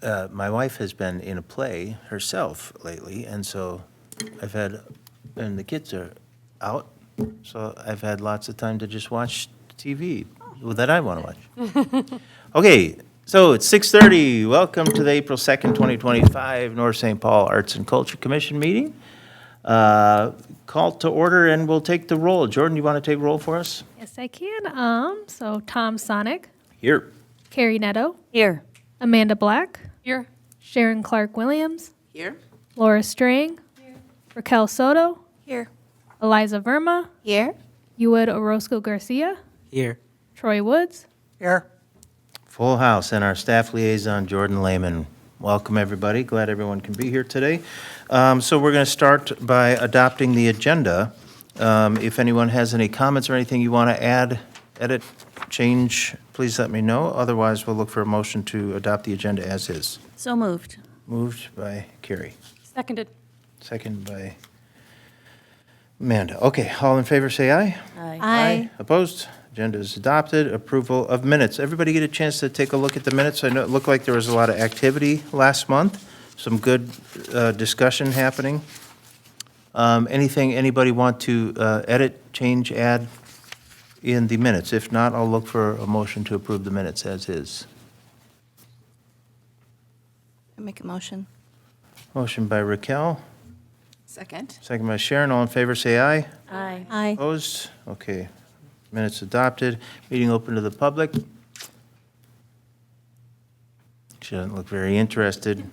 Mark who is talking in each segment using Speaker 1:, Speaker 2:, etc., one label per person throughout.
Speaker 1: my wife has been in a play herself lately, and so and the kids are out, so I've had lots of time to just watch TV that I want to watch. Okay, so it's 6:30. Welcome to the April 2nd, 2025 North St. Paul Arts and Culture Commission meeting. Call to order, and we'll take the roll. Jordan, you want to take roll for us?
Speaker 2: Yes, I can. So Tom Sonic,
Speaker 1: Here.
Speaker 2: Carrie Netto,
Speaker 3: Here.
Speaker 2: Amanda Black,
Speaker 3: Here.
Speaker 2: Sharon Clark Williams,
Speaker 3: Here.
Speaker 2: Laura Strang, Raquel Soto,
Speaker 3: Here.
Speaker 2: Eliza Verma,
Speaker 3: Here.
Speaker 2: Yuid Orozco Garcia,
Speaker 4: Here.
Speaker 2: Troy Woods.
Speaker 4: Here.
Speaker 1: Full house, and our staff liaison, Jordan Lehman. Welcome, everybody. Glad everyone can be here today. So we're going to start by adopting the agenda. If anyone has any comments or anything you want to add, edit, change, please let me know. Otherwise, we'll look for a motion to adopt the agenda as is.
Speaker 3: So moved.
Speaker 1: Moved by Carrie,
Speaker 3: Seconded.
Speaker 1: second by Amanda. Okay, all in favor, say aye.
Speaker 3: Aye.
Speaker 1: Opposed? Agenda is adopted. Approval of minutes. Everybody get a chance to take a look at the minutes? I know it looked like there was a lot of activity last month, some good discussion happening. Anything anybody want to edit, change, add in the minutes? If not, I'll look for a motion to approve the minutes as is.
Speaker 3: I make a motion.
Speaker 1: Motion by Raquel,
Speaker 3: Second.
Speaker 1: second by Sharon. All in favor, say aye.
Speaker 3: Aye. Aye.
Speaker 1: Opposed? Okay. Minutes adopted. Meeting open to the public. She doesn't look very interested.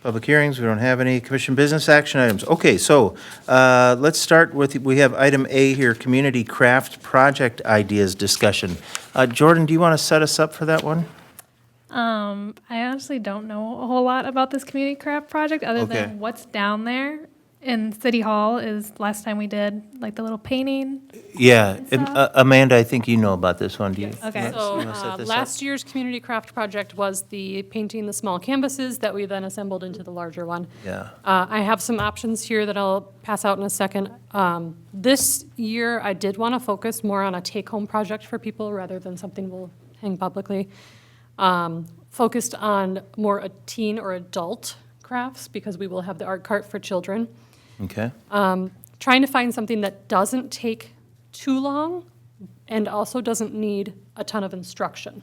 Speaker 1: Public hearings, we don't have any. Commission business action items. Okay, so let's start with, we have item A here, community craft project ideas discussion. Jordan, do you want to set us up for that one?
Speaker 2: I honestly don't know a whole lot about this community craft project other
Speaker 1: Okay.
Speaker 2: than what's down there in City Hall is last time we did like the little painting.
Speaker 1: Yeah,
Speaker 2: And stuff?
Speaker 1: Amanda, I think you know about this one, do you?
Speaker 2: Okay.
Speaker 5: So
Speaker 1: You wanna set this up?
Speaker 5: last year's community craft project was the painting the small canvases that we then assembled into the larger one.
Speaker 1: Yeah.
Speaker 5: I have some options here that I'll pass out in a second. This year, I did want to focus more on a take-home project for people rather than something we'll hang publicly. Focused on more a teen or adult crafts because we will have the art cart for children.
Speaker 1: Okay.
Speaker 5: Trying to find something that doesn't take too long and also doesn't need a ton of instruction.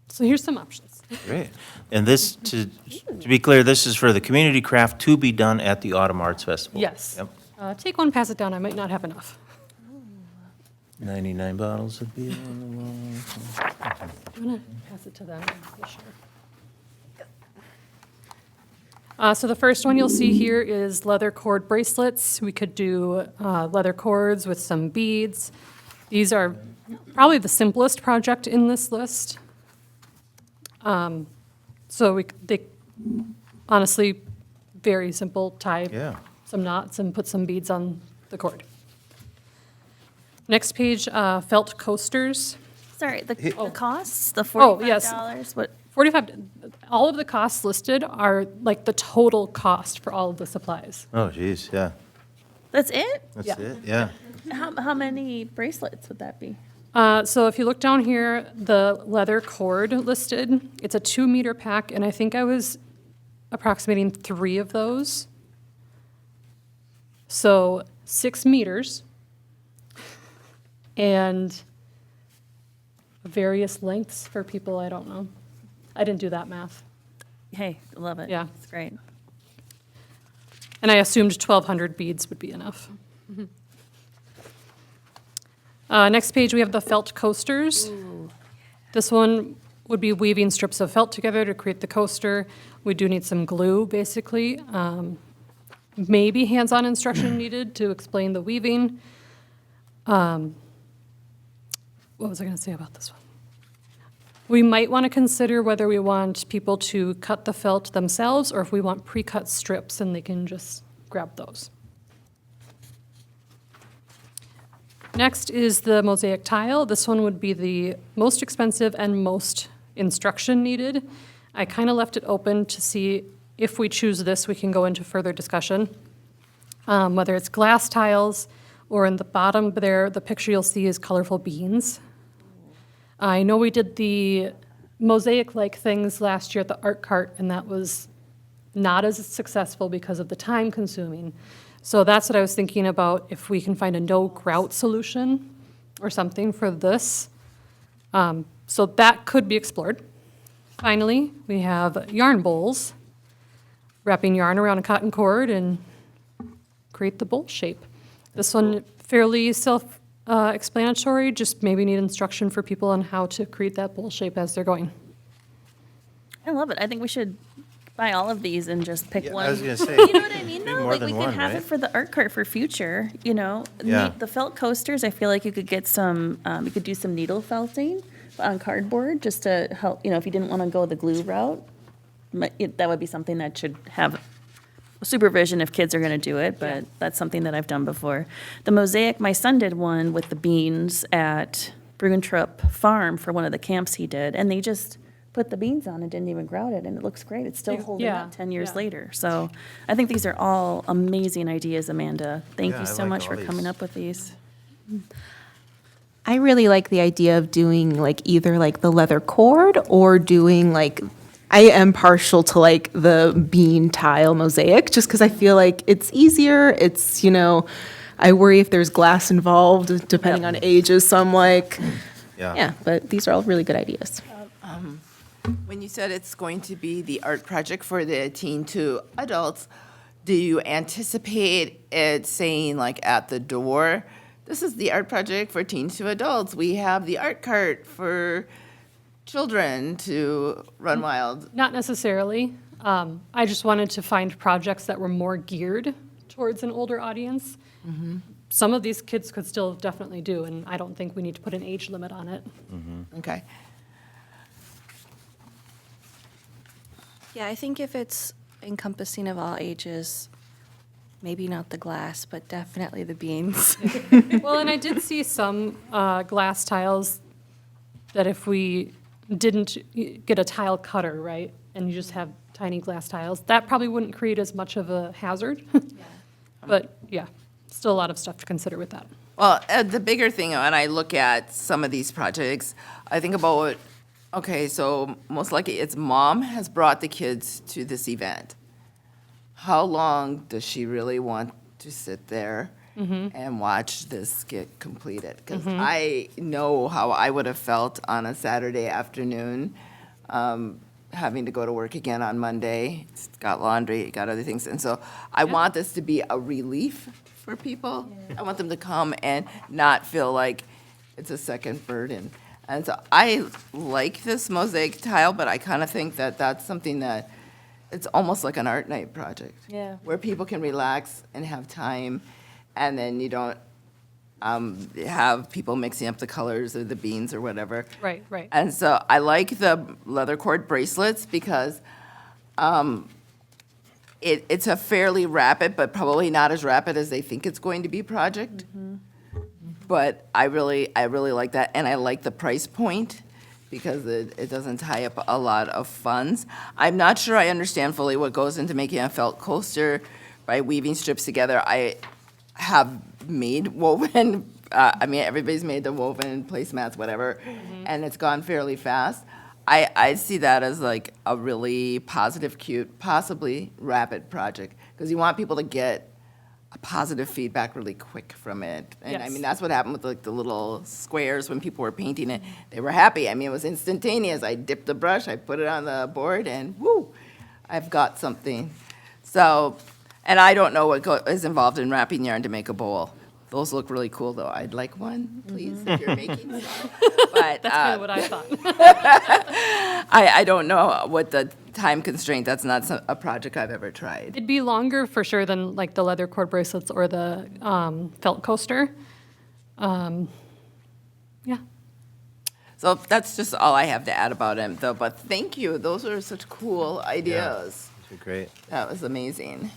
Speaker 5: So here's some options.
Speaker 1: Great. And this, to be clear, this is for the community craft to be done at the Autumn Arts Festival?
Speaker 5: Yes.
Speaker 1: Yep.
Speaker 5: Take one, pass it down. I might not have enough.
Speaker 1: 99 bottles of beer on the wall.
Speaker 5: I'm going to pass it to them. for sure. So the first one you'll see here is leather cord bracelets. We could do leather cords with some beads. These are probably the simplest project in this list. So they honestly, very simple, tie
Speaker 1: Yeah.
Speaker 5: some knots and put some beads on the cord. Next page, felt coasters.
Speaker 3: Sorry, the costs, the
Speaker 5: Oh, yes.
Speaker 3: $45, what?
Speaker 5: 45, all of the costs listed are like the total cost for all of the supplies.
Speaker 1: Oh, geez, yeah.
Speaker 3: That's it?
Speaker 1: That's
Speaker 5: Yeah.
Speaker 1: it, yeah.
Speaker 3: How many bracelets would that be?
Speaker 5: So if you look down here, the leather cord listed, it's a 2-meter pack, and I think I was approximating 3 of those. So 6 meters and various lengths for people, I don't know. I didn't do that math.
Speaker 3: Hey, love it.
Speaker 5: Yeah.
Speaker 3: It's great.
Speaker 5: And I assumed 1,200 beads would be enough. Next page, we have the felt coasters. This one would be weaving strips of felt together to create the coaster. We do need some glue, basically. Maybe hands-on instruction needed to explain the weaving. What was I going to say about this one? We might want to consider whether we want people to cut the felt themselves or if we want pre-cut strips and they can just grab those. Next is the mosaic tile. This one would be the most expensive and most instruction needed. I kind of left it open to see if we choose this, we can go into further discussion. Whether it's glass tiles or in the bottom there, the picture you'll see is colorful beans. I know we did the mosaic-like things last year at the art cart, and that was not as successful because of the time consuming. So that's what I was thinking about, if we can find a no grout solution or something for this. So that could be explored. Finally, we have yarn bowls, wrapping yarn around a cotton cord and create the bowl shape. This one fairly self-explanatory, just maybe need instruction for people on how to create that bowl shape as they're going.
Speaker 3: I love it. I think we should buy all of these and just pick
Speaker 1: Yeah,
Speaker 3: one.
Speaker 1: I was gonna say.
Speaker 3: You know what I mean,
Speaker 1: do
Speaker 3: though?
Speaker 1: more
Speaker 3: Like,
Speaker 1: than
Speaker 3: we
Speaker 1: one,
Speaker 3: could have
Speaker 1: right?
Speaker 3: it for the art cart for future, you know?
Speaker 1: Yeah.
Speaker 3: The felt coasters, I feel like you could get some, you could do some needle felting on cardboard, just to help, you know, if you didn't want to go the glue route. That would be something that should have supervision if kids are going to do it, but that's something that I've done before. The mosaic, my son did one with the beans at Brugentrup Farm for one of the camps he did, and they just put the beans on and didn't even grout it, and it looks great. It's still holding
Speaker 5: Yeah,
Speaker 3: up 10 years
Speaker 5: yeah.
Speaker 3: later. So I think these are all amazing ideas, Amanda. Thank
Speaker 1: Yeah,
Speaker 3: you
Speaker 1: I
Speaker 3: so
Speaker 1: like
Speaker 3: much
Speaker 1: all
Speaker 3: for
Speaker 1: these.
Speaker 3: coming up with these.
Speaker 4: I really like the idea of doing like either like the leather cord or doing like, I am partial to like the bean tile mosaic, just because I feel like it's easier. It's, you know, I worry if there's glass involved, depending on ages. So I'm like, yeah, but these are all really good ideas.
Speaker 6: When you said it's going to be the art project for the teen to adults, do you anticipate it saying like at the door, this is the art project for teens to adults. We have the art cart for children to run wild.
Speaker 5: Not necessarily. I just wanted to find projects that were more geared towards an older audience. Some of these kids could still definitely do, and I don't think we need to put an age limit on it.
Speaker 6: Okay.
Speaker 7: Yeah, I think if it's encompassing of all ages, maybe not the glass, but definitely the beans.
Speaker 5: Well, and I did see some glass tiles that if we didn't get a tile cutter, right, and you just have tiny glass tiles, that probably wouldn't create as much of a hazard. But yeah, still a lot of stuff to consider with that.
Speaker 6: Well, the bigger thing, when I look at some of these projects, I think about, okay, so most likely it's mom has brought the kids to this event. How long does she really want to sit there and watch this get completed? Because I know how I would have felt on a Saturday afternoon, having to go to work again on Monday. It's got laundry, got other things. And so I want this to be a relief for people. I want them to come and not feel like it's a second burden. And so I like this mosaic tile, but I kind of think that that's something that, it's almost like an art night project.
Speaker 3: Yeah.
Speaker 6: Where people can relax and have time, and then you don't have people mixing up the colors or the beans or whatever.
Speaker 5: Right, right.
Speaker 6: And so I like the leather cord bracelets because it's a fairly rapid, but probably not as rapid as they think it's going to be project. But I really like that, and I like the price point because it doesn't tie up a lot of funds. I'm not sure I understand fully what goes into making a felt coaster by weaving strips together. I have made woven, I mean, everybody's made the woven placemats, whatever, and it's gone fairly fast. I see that as like a really positive, cute, possibly rapid project, because you want people to get a positive feedback really quick from it. And I
Speaker 5: Yes.
Speaker 6: mean, that's what happened with like the little squares when people were painting it. They were happy. I mean, it was instantaneous. I dipped the brush, I put it on the board, and woo, I've got something. So, and I don't know what is involved in wrapping yarn to make a bowl. Those look really cool, though. I'd like one, please, if you're making some. But
Speaker 5: That's kind of what I thought.
Speaker 6: I don't know what the time constraint, that's not a project I've ever tried.
Speaker 5: It'd be longer for sure than like the leather cord bracelets or the felt coaster. Yeah.
Speaker 6: So that's just all I have to add about it, though. But thank you. Those are such cool ideas.
Speaker 1: Great.
Speaker 6: That was amazing.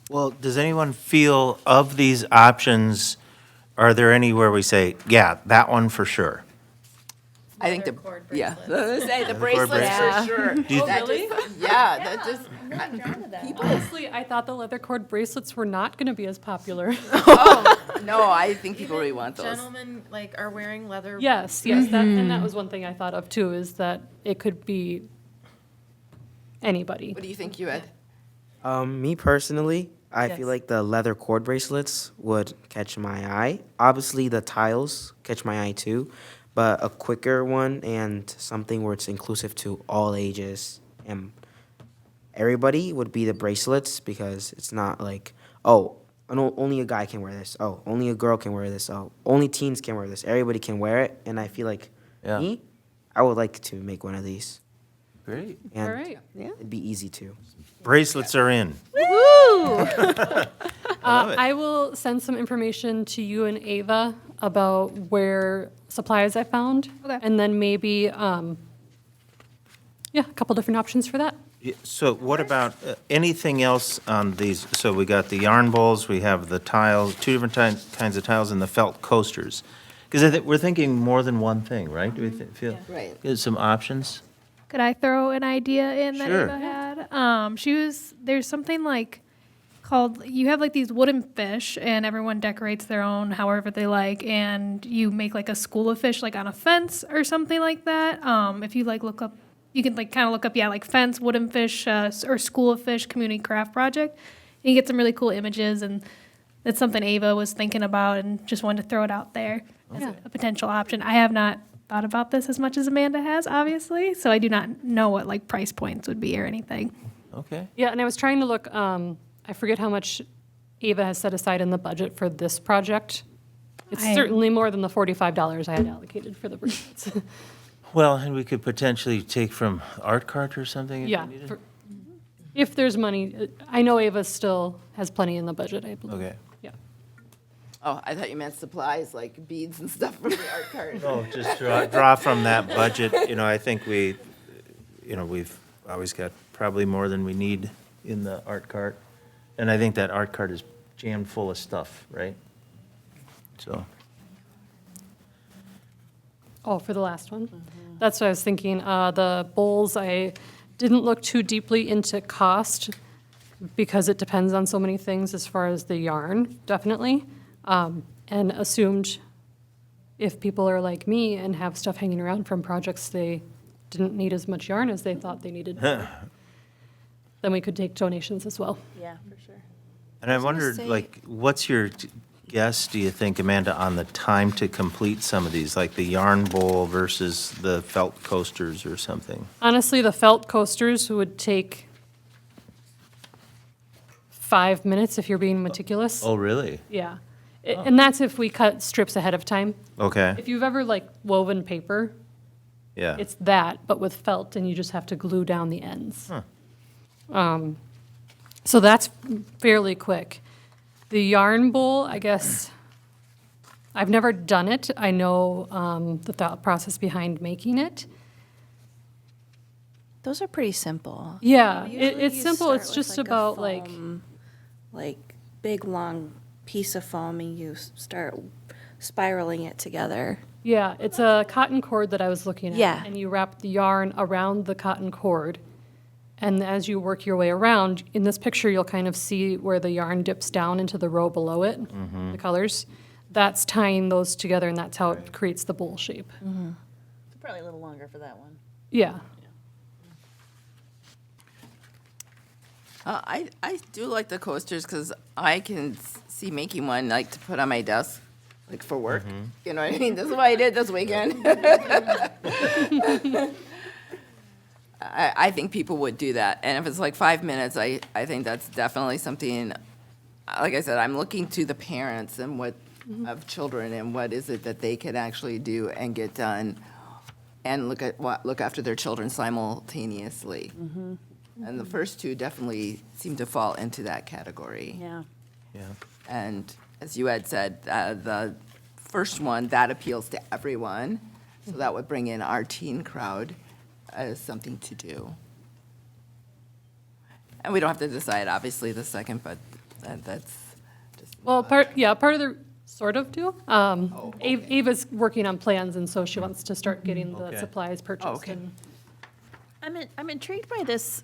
Speaker 1: Well, does anyone feel of these options, are there any where we say, yeah, that one for sure?
Speaker 6: I think yeah, I was gonna say the
Speaker 1: cord
Speaker 6: bracelets for sure.
Speaker 1: Do you-
Speaker 6: That
Speaker 5: really?
Speaker 6: just- Yeah, that just,
Speaker 5: Honestly, I thought the leather cord bracelets were not going to be as popular.
Speaker 6: no, I think people really want those.
Speaker 8: Gentlemen, like, are wearing leather.
Speaker 5: Yes, yes, that, and that was one thing I thought of too, is that it could be anybody.
Speaker 6: What do you think, you Ed?
Speaker 9: Me personally, I
Speaker 6: Yes.
Speaker 9: feel like the leather cord bracelets would catch my eye. Obviously, the tiles catch my eye too, but a quicker one and something where it's inclusive to all ages and everybody would be the bracelets, because it's not like, oh, only a guy can wear this. Oh, only a girl can wear this. Oh, only teens can wear this. Everybody can wear it, and I feel like
Speaker 1: Yeah.
Speaker 9: me, I would like to make one of these,
Speaker 1: Great.
Speaker 9: and
Speaker 5: All right.
Speaker 9: it'd be easy too.
Speaker 1: Bracelets are in.
Speaker 5: I will send some information to you and Ava about where supplies I found.
Speaker 2: Okay.
Speaker 5: And then maybe, yeah, a couple different options for that.
Speaker 1: Yeah, so what about anything else on these? So we got the yarn bowls, we have the tiles, two different kinds of tiles, and the felt coasters. Because we're thinking more than one thing, right? Do we feel?
Speaker 6: Right.
Speaker 1: There's some options?
Speaker 2: Could I throw an idea in that
Speaker 1: Sure.
Speaker 2: Ava had? There's something like called, you have like these wooden fish and everyone decorates their own however they like, and you make like a school of fish like on a fence or something like that. If you like look up, you can like kind of look up, yeah, like fence, wooden fish, or school of fish community craft project. And you get some really cool images, and that's something Ava was thinking about and just wanted to throw it out there as a potential option. I have not thought about this as much as Amanda has, obviously, so I do not know what like price points would be or anything.
Speaker 1: Okay.
Speaker 5: Yeah, and I was trying to look, I forget how much Ava has set aside in the budget for this project. It's
Speaker 2: I-
Speaker 5: certainly more than the $45 I had allocated for the bracelets.
Speaker 1: Well, and we could potentially take from Art Cart or something if
Speaker 5: Yeah,
Speaker 1: we needed?
Speaker 5: if there's money, I know Ava still has plenty in the budget, I believe.
Speaker 1: Okay.
Speaker 5: Yeah.
Speaker 6: Oh, I thought you meant supplies, like beads and stuff from the art cart.
Speaker 1: No, just draw from that budget. I think we've always got probably more than we need in the art cart. And I think that art cart is jammed full of stuff, right? So,
Speaker 5: Oh, for the last one? That's what I was thinking. The bowls, I didn't look too deeply into cost because it depends on so many things as far as the yarn, definitely. And assumed if people are like me and have stuff hanging around from projects they didn't need as much yarn as they thought they needed, then we could take donations as well.
Speaker 3: Yeah, for sure.
Speaker 1: and I
Speaker 7: gonna
Speaker 1: wondered,
Speaker 7: say-
Speaker 1: like, what's your guess, do you think, Amanda, on the time to complete some of these, like the yarn bowl versus the felt coasters or something?
Speaker 5: Honestly, the felt coasters would take 5 minutes if you're being meticulous.
Speaker 1: Oh, really?
Speaker 5: Yeah. And that's if we cut strips ahead of time.
Speaker 1: Okay,
Speaker 5: If you've ever like woven paper,
Speaker 1: yeah.
Speaker 5: it's that, but with felt, and you just have to glue down the ends. So that's fairly quick. The yarn bowl, I guess, I've never done it. I know the thought process behind making it.
Speaker 7: Those are pretty simple.
Speaker 5: Yeah,
Speaker 7: Usually
Speaker 5: it's
Speaker 7: you
Speaker 5: simple.
Speaker 7: start
Speaker 5: It's
Speaker 7: with,
Speaker 5: just
Speaker 7: like, a
Speaker 5: about like,
Speaker 7: foam, like big long piece of foam, and you start spiraling it together.
Speaker 5: yeah, it's a cotton cord that I was looking at.
Speaker 7: Yeah.
Speaker 5: And you wrap the yarn around the cotton cord. And as you work your way around, in this picture, you'll kind of see where the yarn dips down into the row below it, the colors. That's tying those together, and that's how it creates the bowl shape.
Speaker 3: It's probably a little longer for that one.
Speaker 5: Yeah.
Speaker 6: I do like the coasters because I can see making one like to put on my desk, like for work. You know what I mean? This is what I did this weekend. I think people would do that. And if it's like 5 minutes, I think that's definitely something, like I said, I'm looking to the parents and what, of children and what is it that they can actually do and get done and look after their children simultaneously. And the first two definitely seem to fall into that category.
Speaker 3: Yeah.
Speaker 1: Yeah.
Speaker 6: And as you had said, the first one, that appeals to everyone. So that would bring in our teen crowd as something to do. And we don't have to decide, obviously, the second, but that's just.
Speaker 5: Well, part of the sort of do. Ava's working on plans, and so she wants to start getting the
Speaker 1: Okay.
Speaker 5: supplies purchased.
Speaker 6: okay.
Speaker 5: And
Speaker 3: I'm intrigued by this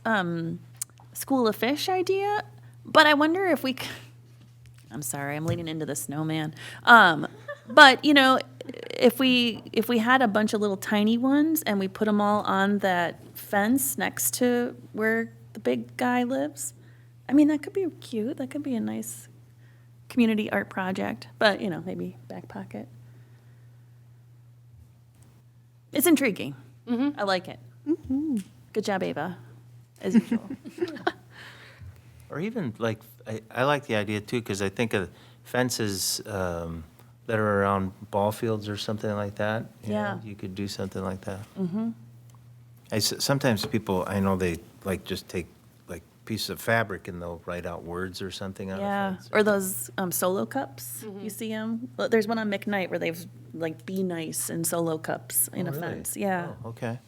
Speaker 3: school of fish idea, but I wonder if we. I'm sorry, I'm leaning into the snowman. But you know, if we had a bunch of little tiny ones and we put them all on that fence next to where the big guy lives, I mean that could be cute. That could be a nice community art project. But you know, maybe back pocket. It's intriguing. I like it. Good job, Ava, as usual.
Speaker 1: Or even like, I like the idea too, because I think of fences that are around ball fields or something like that. You know,
Speaker 3: Yeah.
Speaker 1: You could do something like that. Sometimes people, I know they like just take like pieces of fabric and they'll write out words or something on a
Speaker 3: Yeah,
Speaker 1: fence.
Speaker 3: or those solo cups. You see them? There's one on McKnight where they've like Be Nice and solo cups in a
Speaker 1: Oh, really?
Speaker 3: fence. Yeah,
Speaker 1: Oh, okay.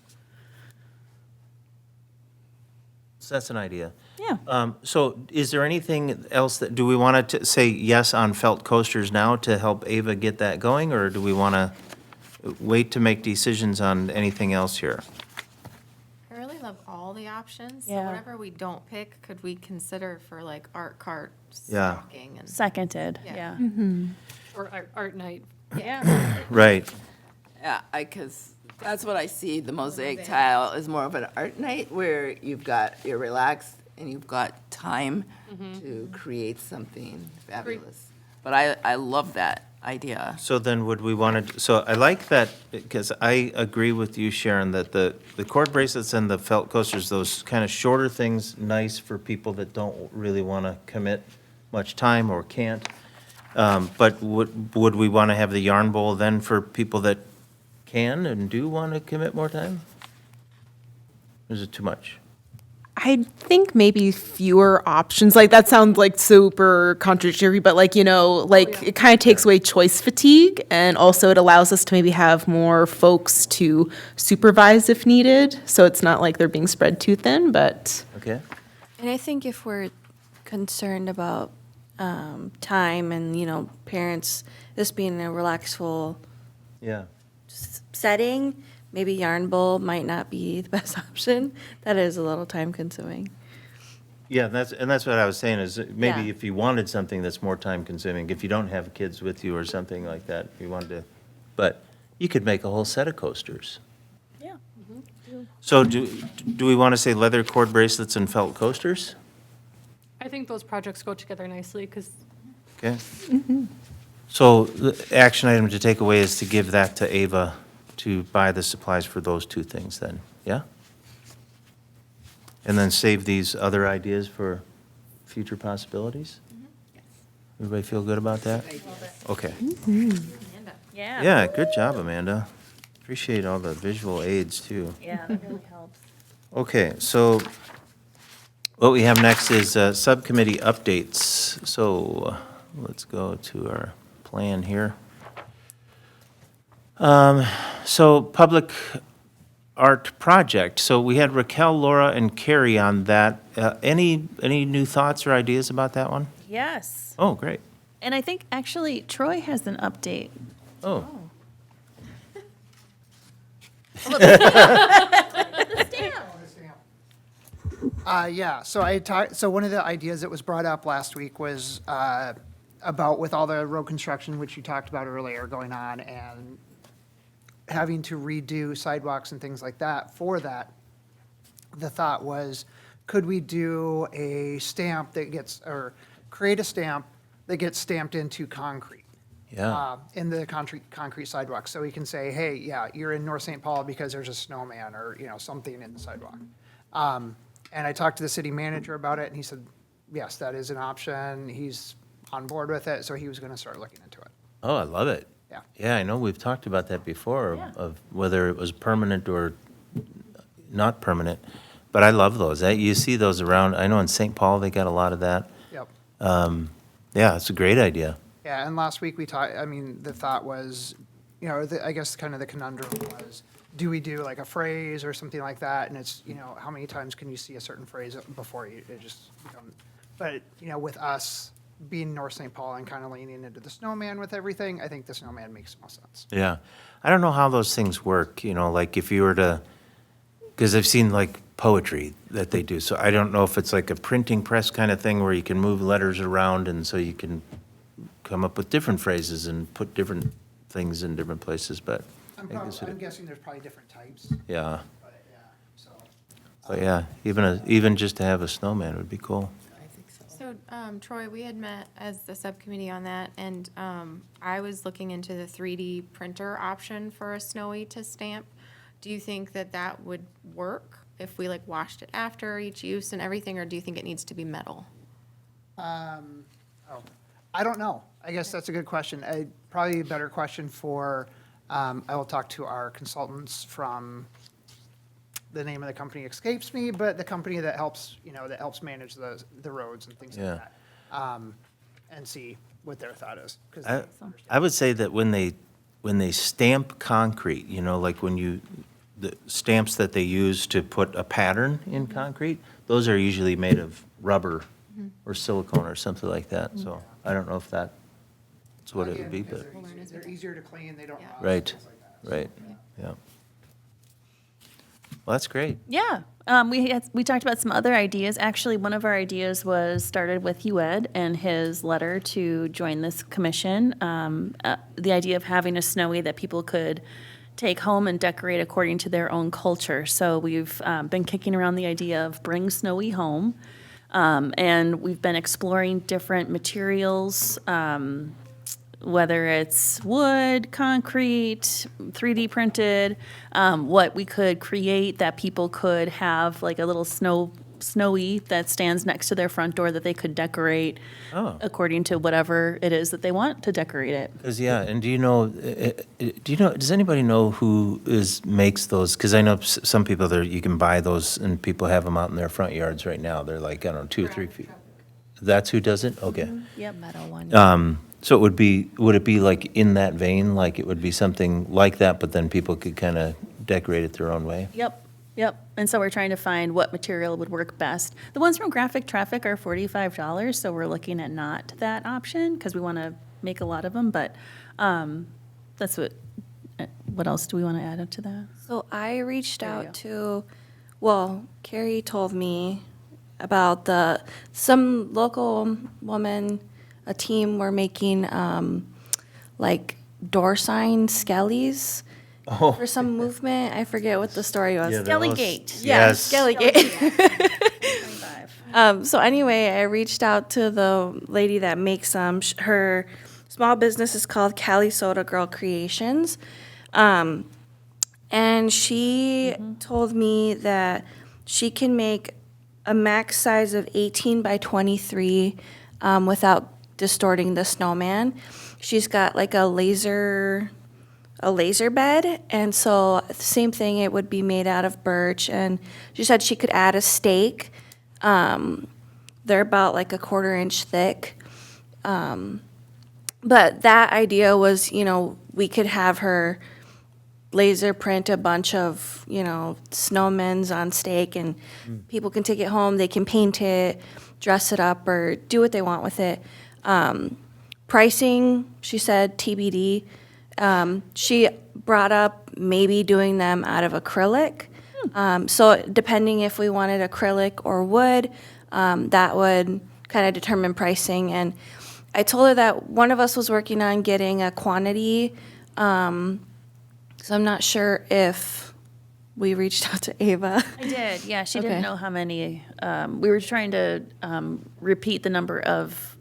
Speaker 1: So that's an idea.
Speaker 3: yeah.
Speaker 1: So is there anything else that, do we want to say yes on felt coasters now to help Ava get that going? Or do we want to wait to make decisions on anything else here?
Speaker 8: I really love all the options. So
Speaker 3: Yeah.
Speaker 8: whatever we don't pick, could we consider for like art cart
Speaker 1: Yeah.
Speaker 8: stocking and
Speaker 3: Seconded.
Speaker 8: Yeah.
Speaker 3: Yeah.
Speaker 5: or art night.
Speaker 3: Yeah.
Speaker 1: Right.
Speaker 6: Yeah, because that's what I see, the mosaic tile is more of an art night where you're relaxed and you've got time to create something fabulous. But I love that idea.
Speaker 1: So then would we want to, so I like that, because I agree with you, Sharon, that the cord bracelets and the felt coasters, those kind of shorter things, nice for people that don't really want to commit much time or can't. But would we want to have the yarn bowl then for people that can and do want to commit more time? Or is it too much?
Speaker 4: I think maybe fewer options. Like that sounds like super contradictory, but like, you know, like it kind of takes away choice fatigue, and also it allows us to maybe have more folks to supervise if needed. So it's not like they're being spread too thin, but
Speaker 1: Okay?
Speaker 7: And I think if we're concerned about time and, you know, parents, this being a relaxful
Speaker 1: Yeah.
Speaker 7: setting, maybe yarn bowl might not be the best option. That is a little time consuming.
Speaker 1: Yeah, and that's what I was saying, is that maybe
Speaker 7: Yeah.
Speaker 1: if you wanted something that's more time consuming, if you don't have kids with you or something like that, if you wanted to, but you could make a whole set of coasters.
Speaker 3: Yeah.
Speaker 1: So do we want to say leather cord bracelets and felt coasters?
Speaker 5: I think those projects go together nicely because
Speaker 1: Okay. So the action item to take away is to give that to Ava to buy the supplies for those two things then, yeah? And then save these other ideas for future possibilities? Everybody feel good about that? Okay.
Speaker 3: Yeah.
Speaker 1: Yeah, good job, Amanda. Appreciate all the visual aids, too.
Speaker 3: Yeah, that really helps.
Speaker 1: Okay, so what we have next is subcommittee updates. So let's go to our plan here. So public art project. So we had Raquel, Laura, and Carrie on that. Any new thoughts or ideas about that one?
Speaker 3: Yes.
Speaker 1: Oh, great.
Speaker 3: And I think actually Troy has an update.
Speaker 1: Oh,
Speaker 10: Yeah, so I talked, so one of the ideas that was brought up last week was about with all the road construction, which you talked about earlier, going on, and having to redo sidewalks and things like that. For that, the thought was, could we do a stamp that gets, or create a stamp that gets stamped into concrete?
Speaker 1: yeah.
Speaker 10: In the concrete sidewalk. So we can say, hey, yeah, you're in North St. Paul because there's a snowman or, you know, something in the sidewalk. And I talked to the city manager about it, and he said, yes, that is an option. He's on board with it, so he was going to start looking into it.
Speaker 1: Oh, I love it.
Speaker 10: Yeah.
Speaker 1: Yeah, I know we've talked about that before,
Speaker 3: Yeah.
Speaker 1: of whether it was permanent or not permanent. But I love those. You see those around, I know in St. Paul, they got a lot of that.
Speaker 10: Yep.
Speaker 1: Yeah, it's a great idea.
Speaker 10: Yeah, and last week we talked, I mean, the thought was, you know, I guess kind of the conundrum was, do we do like a phrase or something like that? And it's, you know, how many times can you see a certain phrase before it just becomes, but, you know, with us being North St. Paul and kind of leaning into the snowman with everything, I think the snowman makes more sense.
Speaker 1: Yeah. I don't know how those things work, you know, like if you were to, because I've seen like poetry that they do. So I don't know if it's like a printing press kind of thing where you can move letters around and so you can come up with different phrases and put different things in different places, but
Speaker 10: I'm
Speaker 1: I guess
Speaker 10: I'm
Speaker 1: it,
Speaker 10: guessing there's probably different types,
Speaker 1: yeah.
Speaker 10: but yeah, so.
Speaker 1: But yeah, even just to have a snowman would be cool.
Speaker 8: So, Troy, we had met as the subcommittee on that, and I was looking into the 3D printer option for a Snowy to stamp. Do you think that that would work if we like washed it after each use and everything, or do you think it needs to be metal?
Speaker 10: I don't know. I guess that's a good question. Probably a better question for, I will talk to our consultants from, the name of the company escapes me, but the company that helps, that helps manage the roads and things
Speaker 1: Yeah.
Speaker 10: like that. And see what their thought is. 'Cause
Speaker 1: I would say that when they stamp concrete, you know, like the stamps that they use to put a pattern in concrete, those are usually made of rubber or silicone or something like that. So I don't know if that's what it would be, but,
Speaker 10: They're easier to clean, they don't rust,
Speaker 1: right,
Speaker 10: things like that.
Speaker 1: right, yeah. Well, that's great.
Speaker 3: Yeah, we talked about some other ideas. Actually, one of our ideas was started with UED and his letter to join this commission. The idea of having a Snowy that people could take home and decorate according to their own culture. So we've been kicking around the idea of bring Snowy home. And we've been exploring different materials, whether it's wood, concrete, 3D printed, what we could create that people could have, like a little snowy that stands next to their front door that they could decorate
Speaker 1: Oh.
Speaker 3: according to whatever it is that they want to decorate it.
Speaker 1: Because, yeah, and does anybody know who makes those? Because I know some people there, you can buy those and people have them out in their front yards right now. They're like, I don't know, 2 or 3 feet. That's who does it? Okay.
Speaker 3: Yep.
Speaker 7: Metal one.
Speaker 1: So would it be like in that vein, like it would be something like that, but then people could kind of decorate it their own way?
Speaker 3: Yep. And so we're trying to find what material would work best. The ones from Graphic Traffic are $45, so we're looking at not that option because we want to make a lot of them, but that's what else do we want to add up to that?
Speaker 7: So I reached
Speaker 3: There you
Speaker 7: out
Speaker 3: go.
Speaker 7: to, Carrie told me about some local woman, a team were making like door sign skellies for some movement. I forget what the story was.
Speaker 1: Yeah, they're all-
Speaker 3: Skelligate.
Speaker 7: Yeah,
Speaker 1: Yes.
Speaker 7: Skelligate. So anyway, I reached out to the lady that makes them. Her small business is called Cali Soda Girl Creations. And she told me that she can make a max size of 18 by 23 without distorting the snowman. She's got like a laser bed, and so same thing, it would be made out of birch, and she said she could add a stake. They're about like a 1/4 inch thick. But that idea was, we could have her laser print a bunch of, snowmen's on stake, and people can take it home, they can paint it, dress it up, or do what they want with it. Pricing, she said TBD. She brought up maybe doing them out of acrylic. So depending if we wanted acrylic or wood, that would kind of determine pricing. And I told her that one of us was working on getting a quantity. So I'm not sure if we reached out to Ava.
Speaker 3: I did, yeah. She
Speaker 7: Okay.
Speaker 3: didn't know how many. We were trying to repeat the number of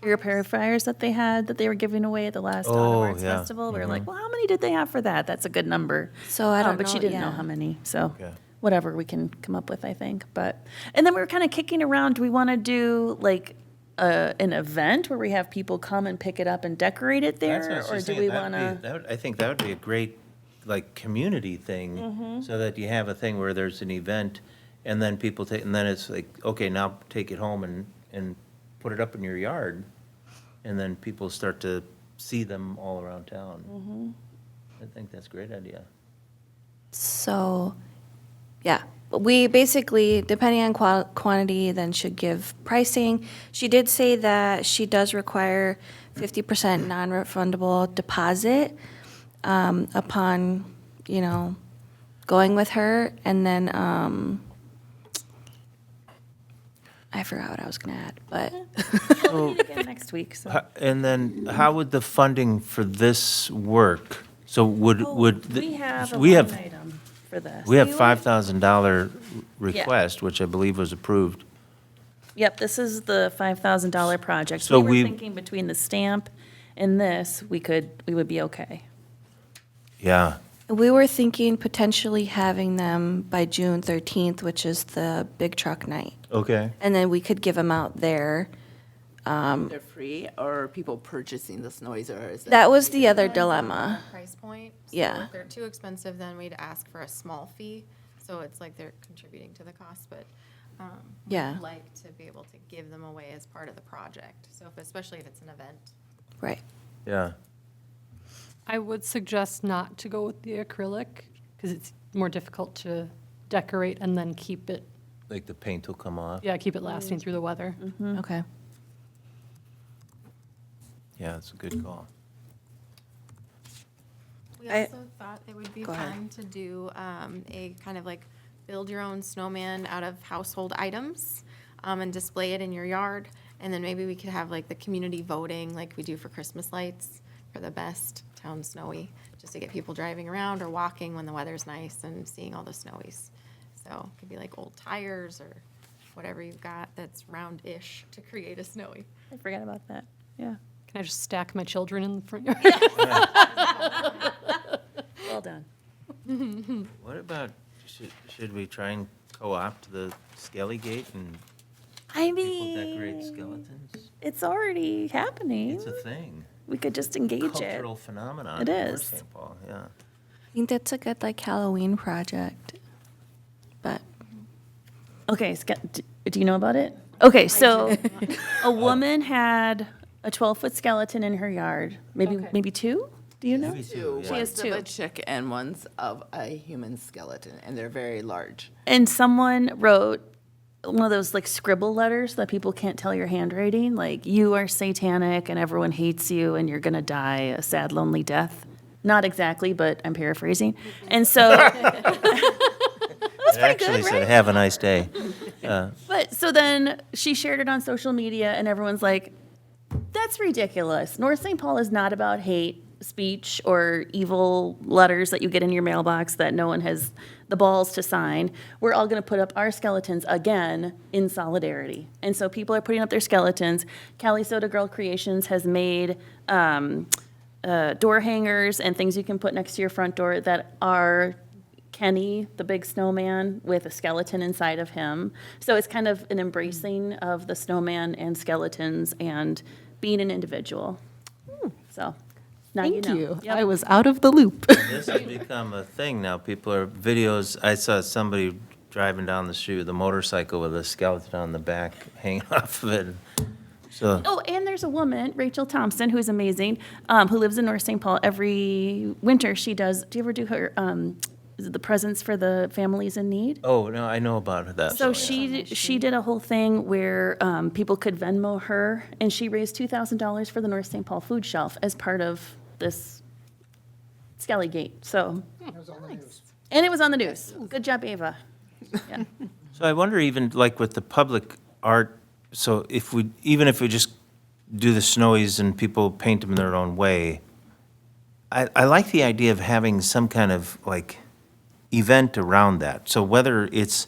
Speaker 3: air purifiers that they had that they were giving away at the last Autumn
Speaker 1: Oh,
Speaker 3: Arts
Speaker 1: yeah.
Speaker 3: Festival. We were like, well, how many did they have for that? That's a good number.
Speaker 7: So I don't
Speaker 3: But she
Speaker 7: know,
Speaker 3: didn't know
Speaker 7: yeah.
Speaker 3: how many. So
Speaker 1: Okay.
Speaker 3: whatever we can come up with, I think. And then we were kind of kicking around. Do we want to do like an event where we have people come and pick it up and decorate it
Speaker 1: That's what I
Speaker 3: there,
Speaker 1: was
Speaker 3: or
Speaker 1: just
Speaker 3: do
Speaker 1: saying,
Speaker 3: we
Speaker 1: that'd
Speaker 3: want
Speaker 1: be-
Speaker 3: to?
Speaker 1: that would- I think that would be a great, like, community thing, so that you have a thing where there's an event, and then people take, and then it's like, okay, now take it home and put it up in your yard, and then people start to see them all around town. I think that's a great idea.
Speaker 7: So Yeah, we basically, depending on quantity, then should give pricing. She did say that she does require 50% non-refundable deposit upon, going with her. And then, I forgot what I was gonna add, but
Speaker 3: Again next week, so.
Speaker 1: And then how would the funding for this work? So would, the-
Speaker 3: We have a
Speaker 1: we
Speaker 3: line
Speaker 1: have,
Speaker 3: item for this.
Speaker 1: we have $5,000 request, which I believe was approved.
Speaker 3: Yep, this is the $5,000 project.
Speaker 1: So
Speaker 3: We
Speaker 1: we-
Speaker 3: were thinking between the stamp and this, we would be okay.
Speaker 1: Yeah,
Speaker 7: we were thinking potentially having them by June 13th, which is the big truck night.
Speaker 1: okay.
Speaker 7: And then we could give them out there.
Speaker 6: They're free, or are people purchasing the snowies, or is it?
Speaker 7: That was the other dilemma.
Speaker 8: Price point. So
Speaker 7: Yeah.
Speaker 8: if they're too expensive, then we'd ask for a small fee. So it's like they're contributing to the cost, but
Speaker 7: Yeah.
Speaker 8: we'd like to be able to give them away as part of the project. So especially if it's an event.
Speaker 7: Right.
Speaker 1: Yeah.
Speaker 5: I would suggest not to go with the acrylic because it's more difficult to decorate and then keep it,
Speaker 1: Like the paint will come off.
Speaker 5: keep it lasting through the weather.
Speaker 7: Okay.
Speaker 1: Yeah, that's a good call.
Speaker 8: We
Speaker 7: I-
Speaker 8: also thought it would be
Speaker 7: Go ahead.
Speaker 8: fun to do a kind of like build your own snowman out of household items and display it in your yard. And then maybe we could have like the community voting like we do for Christmas lights for the best town snowy, just to get people driving around or walking when the weather's nice and seeing all the snowies. So it could be like old tires or whatever you've got that's round-ish to create a snowy.
Speaker 3: I forgot about that, yeah.
Speaker 5: Can I just stack my children in the front yard?
Speaker 3: Well done.
Speaker 1: What about, should we try and co-opt the Skelly Gate and
Speaker 3: I
Speaker 1: people decorate
Speaker 3: mean,
Speaker 1: skeletons?
Speaker 3: it's already happening.
Speaker 1: It's a thing.
Speaker 3: We could just engage it.
Speaker 1: Cultural phenomenon.
Speaker 3: It
Speaker 1: in North
Speaker 3: is.
Speaker 1: St. Paul, yeah.
Speaker 7: I think that's a good like Halloween project. But
Speaker 3: Okay, do you know about it? Okay, so a woman had a 12-foot skeleton in her yard, maybe two? Do you know?
Speaker 1: Maybe two, yeah.
Speaker 3: She has
Speaker 6: One's of
Speaker 3: two.
Speaker 6: a chick and one's of a human skeleton, and they're very large.
Speaker 3: And someone wrote one of those like scribble letters that people can't tell your handwriting, like you are satanic and everyone hates you and you're gonna die a sad, lonely death. Not exactly, but I'm paraphrasing. And so,
Speaker 1: It actually said, "Have a nice day."
Speaker 3: but so then she shared it on social media and everyone's like, that's ridiculous. North St. Paul is not about hate speech or evil letters that you get in your mailbox that no one has the balls to sign. We're all going to put up our skeletons again in solidarity. And so people are putting up their skeletons. Cali Soda Girl Creations has made door hangers and things you can put next to your front door that are Kenny, the big snowman, with a skeleton inside of him. So it's kind of an embracing of the snowman and skeletons and being an individual. So now you
Speaker 4: Thank
Speaker 3: know.
Speaker 4: you.
Speaker 3: Yep.
Speaker 4: I was out of the loop.
Speaker 1: This has become a thing now. People are videos. I saw somebody driving down the street with a motorcycle with a skeleton on the back hanging off of it. So,
Speaker 3: Oh, and there's a woman, Rachel Thompson, who's amazing, who lives in North St. Paul. Every winter she does, do you ever do her, is it the presents for the families in need?
Speaker 1: oh, no, I know about that.
Speaker 3: So
Speaker 1: yeah.
Speaker 3: she did a whole thing where people could Venmo her, and she raised $2,000 for the North St. Paul Food Shelf as part of this Skelly Gate. So, and it was on the news. Good job, Ava. Yeah.
Speaker 1: So I wonder even like with the public art, so even if we just do the snowies and people paint them in their own way, I like the idea of having some kind of like event around that. So whether it's,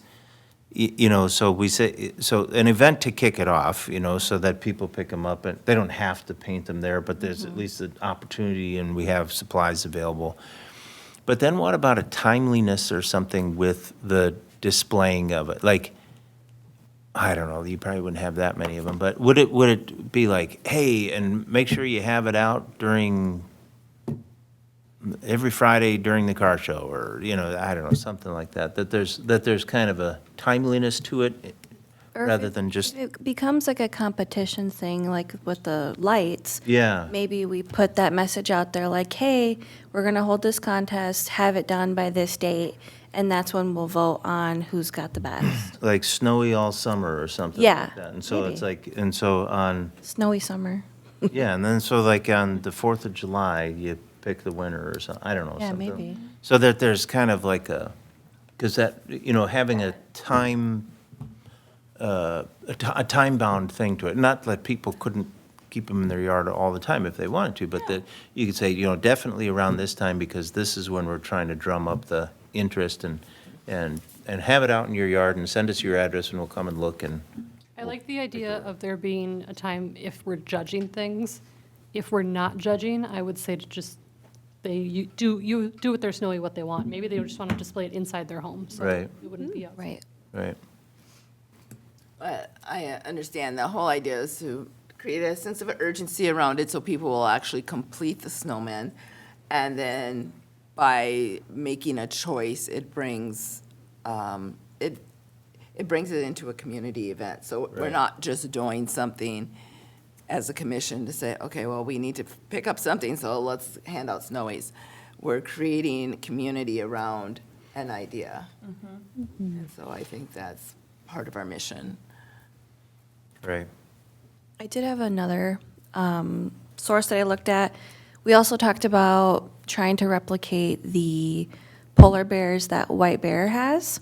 Speaker 1: so we say, so an event to kick it off, so that people pick them up and they don't have to paint them there, but there's at least an opportunity and we have supplies available. But then what about a timeliness or something with the displaying of it? Like, I don't know, you probably wouldn't have that many of them, but would it be like, hey, and make sure you have it out during every Friday during the car show, or, I don't know, something like that, that there's kind of a timeliness to it,
Speaker 7: Or if
Speaker 1: rather
Speaker 7: it-
Speaker 1: than just,
Speaker 7: if it becomes like a competition thing, like with the lights.
Speaker 1: yeah.
Speaker 7: Maybe we put that message out there like, hey, we're going to hold this contest, have it done by this date. and that's when we'll vote on who's got the best.
Speaker 1: Like snowy all summer or something
Speaker 7: Yeah,
Speaker 1: like that. And so it's
Speaker 7: maybe.
Speaker 1: like, and so on,
Speaker 7: Snowy summer.
Speaker 1: yeah, and then so like on the 4th of July, you pick the winner or something, I don't know,
Speaker 7: Yeah,
Speaker 1: something.
Speaker 7: maybe.
Speaker 1: So that there's kind of like a, because that, having a time-bound thing to it, not that people couldn't keep them in their yard all the time if they wanted to, but that you could say, definitely around this time, because this is when we're trying to drum up the interest and have it out in your yard and send us your address and we'll come and look and,
Speaker 5: I like the idea of there being a time if we're judging things. If we're not judging, I would say to just, you do with their snowy what they want. Maybe they just want to display it inside their home, so
Speaker 1: Right.
Speaker 5: it wouldn't be outside.
Speaker 7: Right.
Speaker 1: right?
Speaker 6: But I understand the whole idea is to create a sense of urgency around it so people will actually complete the snowman. And then by making a choice, it brings, it brings it into a community event. So we're
Speaker 1: Right.
Speaker 6: not just doing something as a commission to say, okay, well, we need to pick up something, so let's hand out snowies. We're creating community around an idea. And so I think that's part of our mission.
Speaker 1: Right.
Speaker 7: I did have another source that I looked at. We also talked about trying to replicate the polar bears that White Bear has.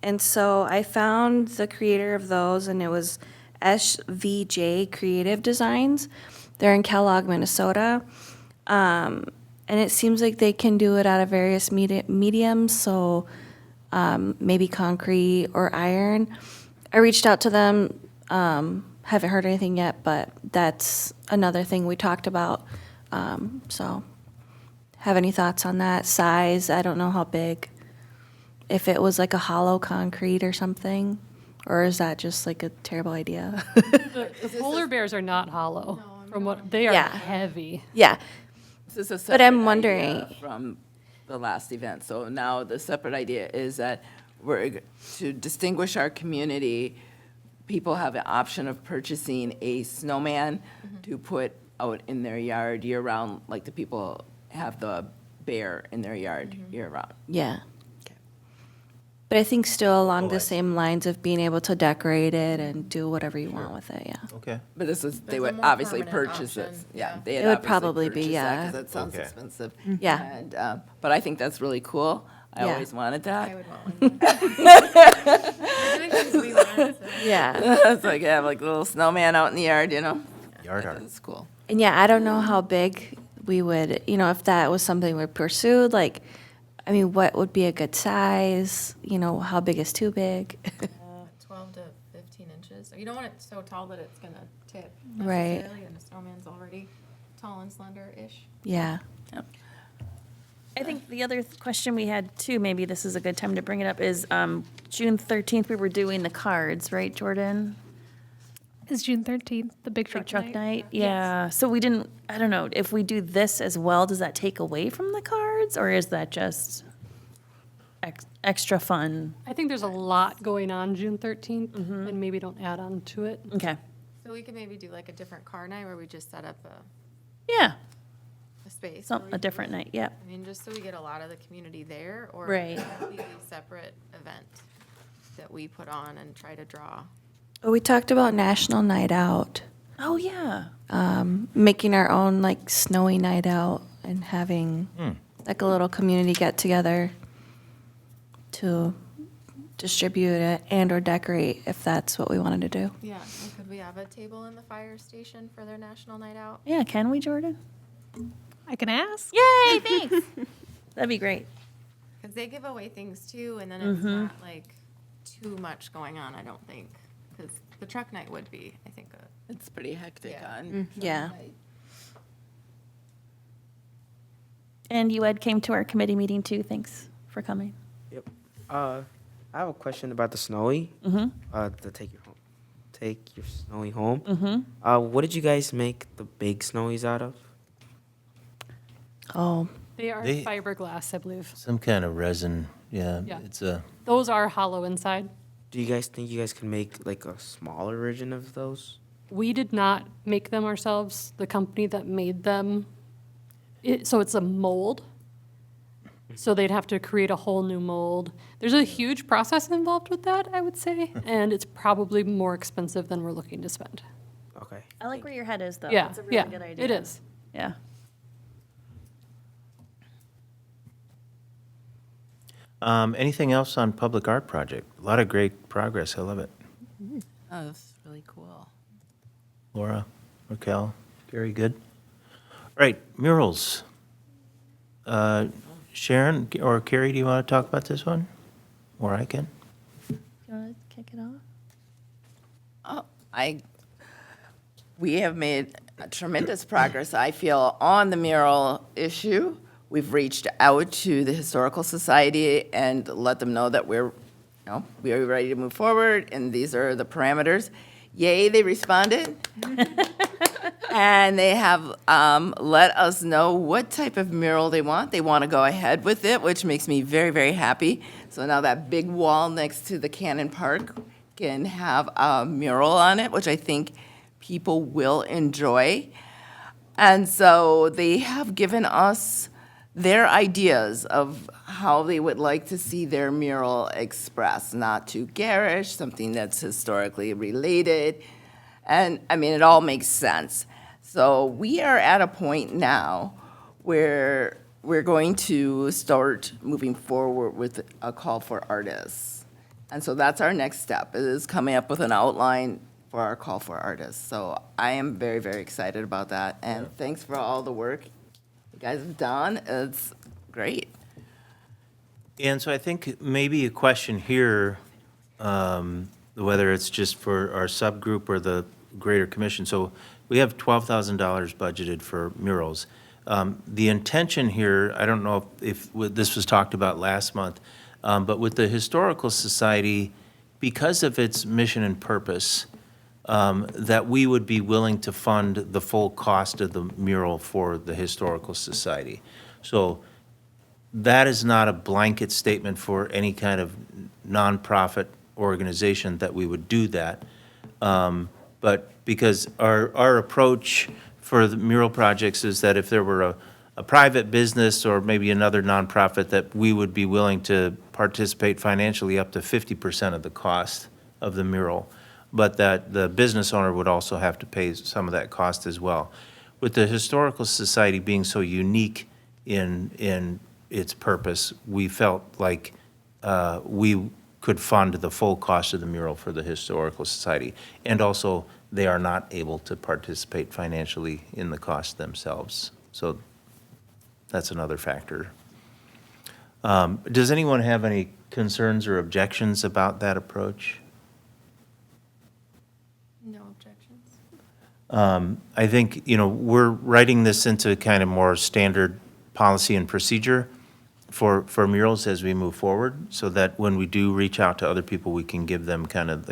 Speaker 7: And so I found the creator of those, and it was SVJ Creative Designs. They're in Kellogg, Minnesota. And it seems like they can do it out of various mediums, so maybe concrete or iron. I reached out to them, haven't heard anything yet, but that's another thing we talked about. So, have any thoughts on that? Size, I don't know how big. If it was like a hollow concrete or something, or is that just like a terrible idea?
Speaker 5: The polar bears are not hollow, from what, they are
Speaker 7: Yeah.
Speaker 5: heavy.
Speaker 7: Yeah,
Speaker 6: This is a
Speaker 7: But I'm
Speaker 6: separate
Speaker 7: wondering-
Speaker 6: idea from the last event. So now the separate idea is that to distinguish our community, people have the option of purchasing a snowman to put out in their yard year-round, like the people have the bear in their yard year-round.
Speaker 7: yeah. But I think still along
Speaker 1: Oh, I
Speaker 7: the
Speaker 1: see.
Speaker 7: same lines of being able to decorate it and do whatever you want with it, yeah.
Speaker 1: Okay.
Speaker 6: But this is, they
Speaker 8: It's a
Speaker 6: would
Speaker 8: more
Speaker 6: obviously
Speaker 8: permanent
Speaker 6: purchase it.
Speaker 8: option,
Speaker 6: Yeah.
Speaker 8: yeah.
Speaker 6: they had
Speaker 7: It would
Speaker 6: obviously
Speaker 7: probably be,
Speaker 6: purchased that,
Speaker 7: yeah.
Speaker 6: 'cause that sounds
Speaker 1: Okay.
Speaker 6: expensive.
Speaker 7: Yeah.
Speaker 6: And, but I think that's really cool. I
Speaker 7: Yeah.
Speaker 6: always wanted that.
Speaker 8: I would want one. We're doing things we want, so.
Speaker 7: Yeah.
Speaker 6: It's like, have like a little snowman out in the yard,
Speaker 1: Yard art.
Speaker 6: It's cool.
Speaker 7: And yeah, I don't know how big we would, if that was something we pursued, like, I mean, what would be a good size? How big is too big?
Speaker 8: 12 to 15 inches. You don't want it so tall that it's gonna tip
Speaker 7: Right.
Speaker 8: necessarily, and the snowman's already tall and slender-ish.
Speaker 7: Yeah.
Speaker 3: I think the other question we had too, maybe this is a good time to bring it up, is June 13th, we were doing the cards, right, Jordan?
Speaker 2: Is June 13th, the big
Speaker 3: Big
Speaker 2: truck
Speaker 3: truck
Speaker 2: night?
Speaker 3: night, yeah. So we didn't, I don't know, if we do this as well, does that take away from the cards, or is that just extra fun?
Speaker 5: I think there's a lot going on June 13th, and maybe don't add on to it.
Speaker 3: Okay,
Speaker 8: So we could maybe do like a different car night where we just set up
Speaker 3: yeah,
Speaker 8: a space.
Speaker 3: some,
Speaker 8: where we
Speaker 3: a
Speaker 8: can
Speaker 3: different
Speaker 8: do-
Speaker 3: night, yeah.
Speaker 8: I mean, just so we get a lot of the community there, or
Speaker 3: Right.
Speaker 8: a completely separate event that we put on and try to draw.
Speaker 7: But we talked about National Night Out,
Speaker 3: Oh, yeah.
Speaker 7: making our own like snowy night out and having like a little community get together to distribute it and or decorate if that's what we wanted to do.
Speaker 8: Yeah, and could we have a table in the fire station for their national night out?
Speaker 3: Yeah, can we, Jordan?
Speaker 2: I can ask.
Speaker 3: Yay, thanks. That'd be great.
Speaker 8: Because they give away things too, and then it's not like too much going on, I don't think. Because the truck night would be, I think,
Speaker 6: It's pretty hectic
Speaker 8: Yeah.
Speaker 6: on.
Speaker 7: Yeah.
Speaker 3: And you, Ed, came to our committee meeting too, thanks for coming.
Speaker 9: Yep. I have a question about the snowy. To take your snowy home. What did you guys make the big snowies out of?
Speaker 7: Oh,
Speaker 5: They are
Speaker 1: They-
Speaker 5: fiberglass, I believe.
Speaker 1: Some kind of resin, yeah.
Speaker 5: Yeah.
Speaker 1: It's a,
Speaker 5: Those are hollow inside.
Speaker 9: Do you guys think you guys can make like a smaller version of those?
Speaker 5: We did not make them ourselves. The company that made them, so it's a mold, So they'd have to create a whole new mold. There's a huge process involved with that, I would say, and it's probably more expensive than we're looking to spend.
Speaker 9: Okay.
Speaker 3: I like where your head is, though.
Speaker 5: Yeah,
Speaker 3: That's a really
Speaker 5: yeah,
Speaker 3: good idea.
Speaker 5: it is.
Speaker 3: Yeah.
Speaker 1: Anything else on public art project? A lot of great progress. I love it.
Speaker 6: Oh, that's really cool.
Speaker 1: Laura, Raquel, Gary, good? All right, murals. Sharon or Carrie, do you want to talk about this one? Or I can?
Speaker 3: You want to kick it off?
Speaker 6: We have made tremendous progress, I feel, on the mural issue. We've reached out to the Historical Society and let them know that we're ready to move forward, and these are the parameters. Yay, they responded. And they have let us know what type of mural they want. They want to go ahead with it, which makes me very, very happy. So now that big wall next to the Cannon Park can have a mural on it, which I think people will enjoy. And so they have given us their ideas of how they would like to see their mural expressed, not too garish, something that's historically related. And, I mean, it all makes sense. So we are at a point now where we're going to start moving forward with a call for artists. And so that's our next step, is coming up with an outline for our call for artists. So I am very, very excited about that. And thanks for all the work you guys have done. It's great.
Speaker 1: And so I think maybe a question here, whether it's just for our subgroup or the greater commission. So we have $12,000 budgeted for murals. The intention here, I don't know if this was talked about last month, but with the Historical Society, because of its mission and purpose, that we would be willing to fund the full cost of the mural for the Historical Society. So that is not a blanket statement for any kind of nonprofit organization that we would do that. But because our approach for the mural projects is that if there were a private business or maybe another nonprofit, that we would be willing to participate financially up to 50% of the cost of the mural, but that the business owner would also have to pay some of that cost as well. With the Historical Society being so unique in its purpose, we felt like we could fund the full cost of the mural for the Historical Society. And also, they are not able to participate financially in the cost themselves. So that's another factor. Does anyone have any concerns or objections about that approach?
Speaker 8: No objections.
Speaker 1: I think, we're writing this into kind of more standard policy and procedure for murals as we move forward, so that when we do reach out to other people, we can give them kind of,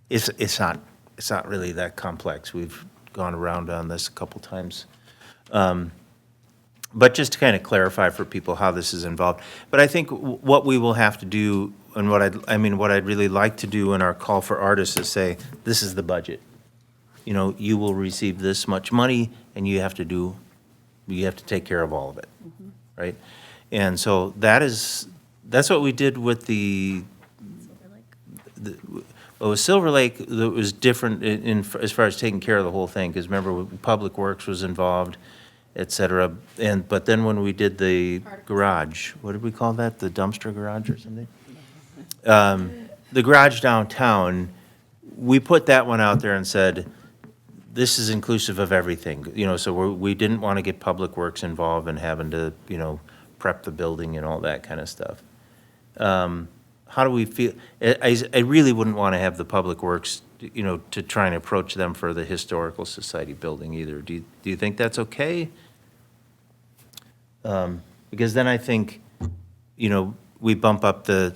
Speaker 1: it's not really that complex. We've gone around on this a couple times. But just to kind of clarify for people how this is involved. But I think what we will have to do, and what I'd really like to do in our call for artists is say, this is the budget. You will receive this much money, and you have to take care of all of it, right? And so that's what we did with with Silver Lake. It was different as far as taking care of the whole thing, because remember, Public Works was involved, et cetera. But then when we did the garage, what did we call that? The dumpster garage or something? The garage downtown, we put that one out there and said, this is inclusive of everything, so we didn't want to get Public Works involved in having to, prep the building and all that kind of stuff. How do we feel? I really wouldn't want to have the Public Works, to try and approach them for the Historical Society building either. Do you think that's okay? Because then I think, we bump up the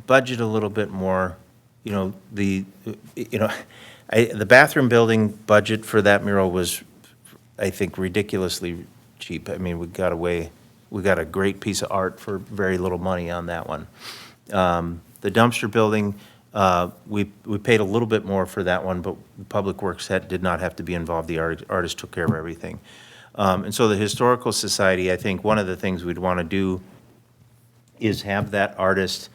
Speaker 1: budget a little bit more, the bathroom building budget for that mural was, I think, ridiculously cheap. I mean, we got a great piece of art for very little money on that one. The dumpster building, we paid a little bit more for that one, but Public Works did not have to be involved. The artist took care of everything. And so the Historical Society, I think one of the things we'd want to do is have that artist,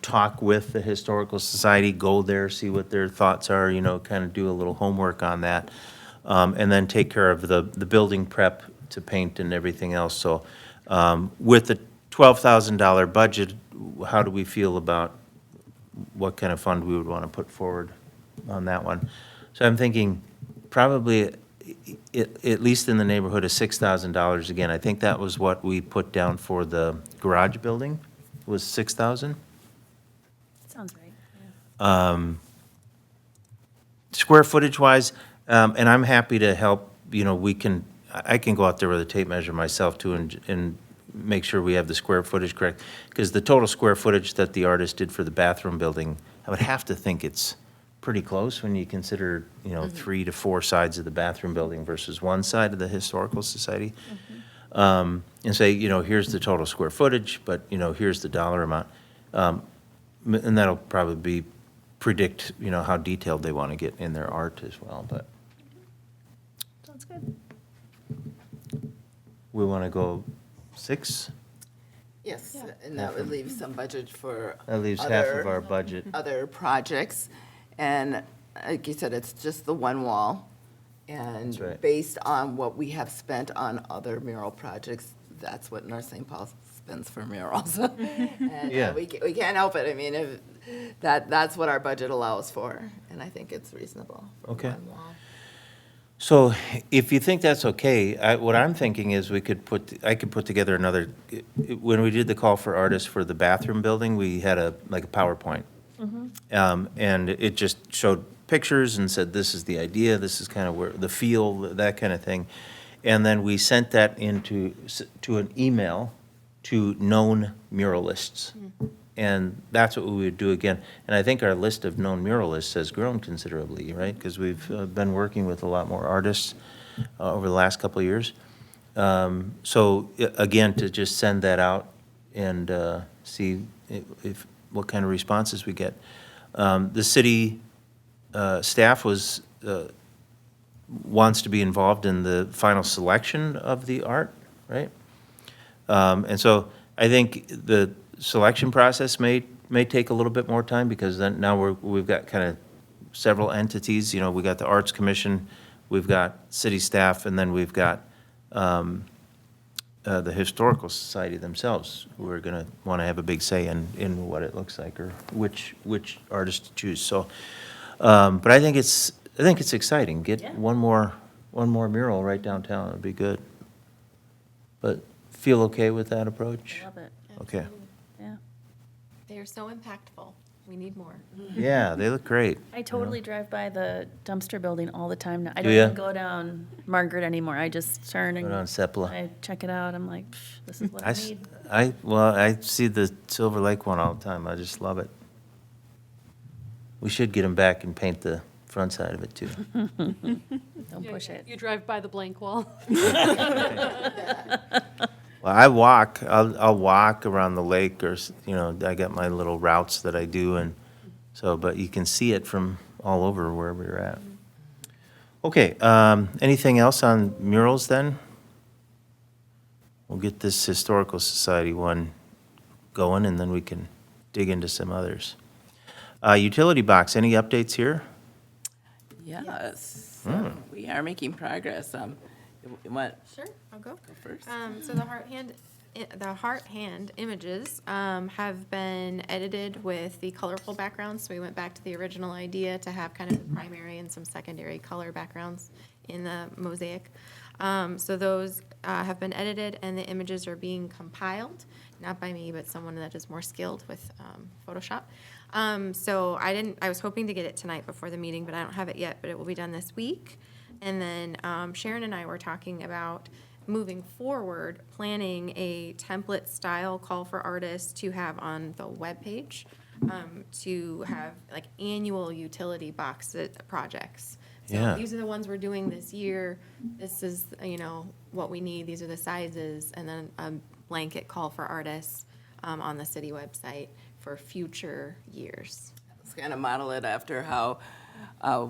Speaker 1: talk with the Historical Society, go there, see what their thoughts are, kind of do a little homework on that. And then take care of the building prep to paint and everything else. So with the $12,000 budget, how do we feel about what kind of fund we would want to put forward on that one? So I'm thinking probably at least in the neighborhood of $6,000 again. I think that was what we put down for the garage building, was 6,000.
Speaker 3: Sounds right.
Speaker 1: Square footage wise, and I'm happy to help, I can go out there with a tape measure myself too and make sure we have the square footage correct. Because the total square footage that the artist did for the bathroom building, I would have to think it's pretty close when you consider, 3 to 4 sides of the bathroom building versus one side of the Historical Society. And say, here's the total square footage, but, here's the dollar amount. And that'll probably predict, how detailed they want to get in their art as well, but.
Speaker 3: Sounds good.
Speaker 1: We want to go 6?
Speaker 6: Yes, and that would leave some budget for
Speaker 1: That leaves half of our budget.
Speaker 6: other projects. And like you said, it's just the one wall. And
Speaker 1: That's right.
Speaker 6: based on what we have spent on other mural projects, that's what North St. Paul spends for murals. And
Speaker 1: Yeah.
Speaker 6: we can't help it. I mean, that's what our budget allows for, and I think it's reasonable for
Speaker 1: Okay.
Speaker 6: one wall.
Speaker 1: So if you think that's okay, what I'm thinking is I could put together another, when we did the call for artists for the bathroom building, we had a PowerPoint. And it just showed pictures and said, this is the idea, this is kind of where, the feel, that kind of thing. And then we sent that to an email to known muralists. And that's what we would do again. And I think our list of known muralists has grown considerably, right? Because we've been working with a lot more artists over the last couple of years. Again, to just send that out and see if what kind of responses we get. The city staff wants to be involved in the final selection of the art, right? And so I think the selection process may take a little bit more time because then now we've got kind of several entities. We got the Arts Commission, we've got city staff, and then we've got the Historical Society themselves, who are going to want to have a big say in what it looks like or which artist to choose. So, but I think it's exciting. Get one more mural right downtown. It'd be good. But feel okay with that approach?
Speaker 3: Love it.
Speaker 1: Okay.
Speaker 3: Yeah.
Speaker 8: They are so impactful. We need more.
Speaker 1: Yeah, they look great.
Speaker 3: I totally drive by the dumpster building all the time now. I
Speaker 1: Do
Speaker 3: don't
Speaker 1: ya?
Speaker 3: even go down Margaret anymore. I just turn
Speaker 1: Go
Speaker 3: and
Speaker 1: down Sepulveda.
Speaker 3: I check it out. I'm like, "Psh, this is what
Speaker 1: I,
Speaker 3: I
Speaker 1: s-
Speaker 3: need.
Speaker 1: I see the Silver Lake one all the time. I just love it. We should get them back and paint the front side of it too.
Speaker 3: Don't push it.
Speaker 5: You drive by the blank wall.
Speaker 1: Well, I'll walk around the lake or, I got my little routes that I do and so, but you can see it from all over wherever you're at. Okay, anything else on murals then? We'll get this Historical Society one going and then we can dig into some others. Utility box, any updates here?
Speaker 6: Yes, we are making progress. What,
Speaker 8: Sure, I'll go.
Speaker 6: first?
Speaker 8: So the heart hand images have been edited with the colorful backgrounds. So we went back to the original idea to have kind of the primary and some secondary color backgrounds in the mosaic. So those have been edited and the images are being compiled, not by me, but someone that is more skilled with Photoshop. So I was hoping to get it tonight before the meeting, but I don't have it yet, but it will be done this week. And then Sharon and I were talking about moving forward, planning a template style call for artists to have on the webpage, to have like annual utility box projects. So
Speaker 1: Yeah.
Speaker 8: these are the ones we're doing this year. This is, what we need. These are the sizes, and then a blanket call for artists on the city website for future years.
Speaker 6: Let's kind of model it after how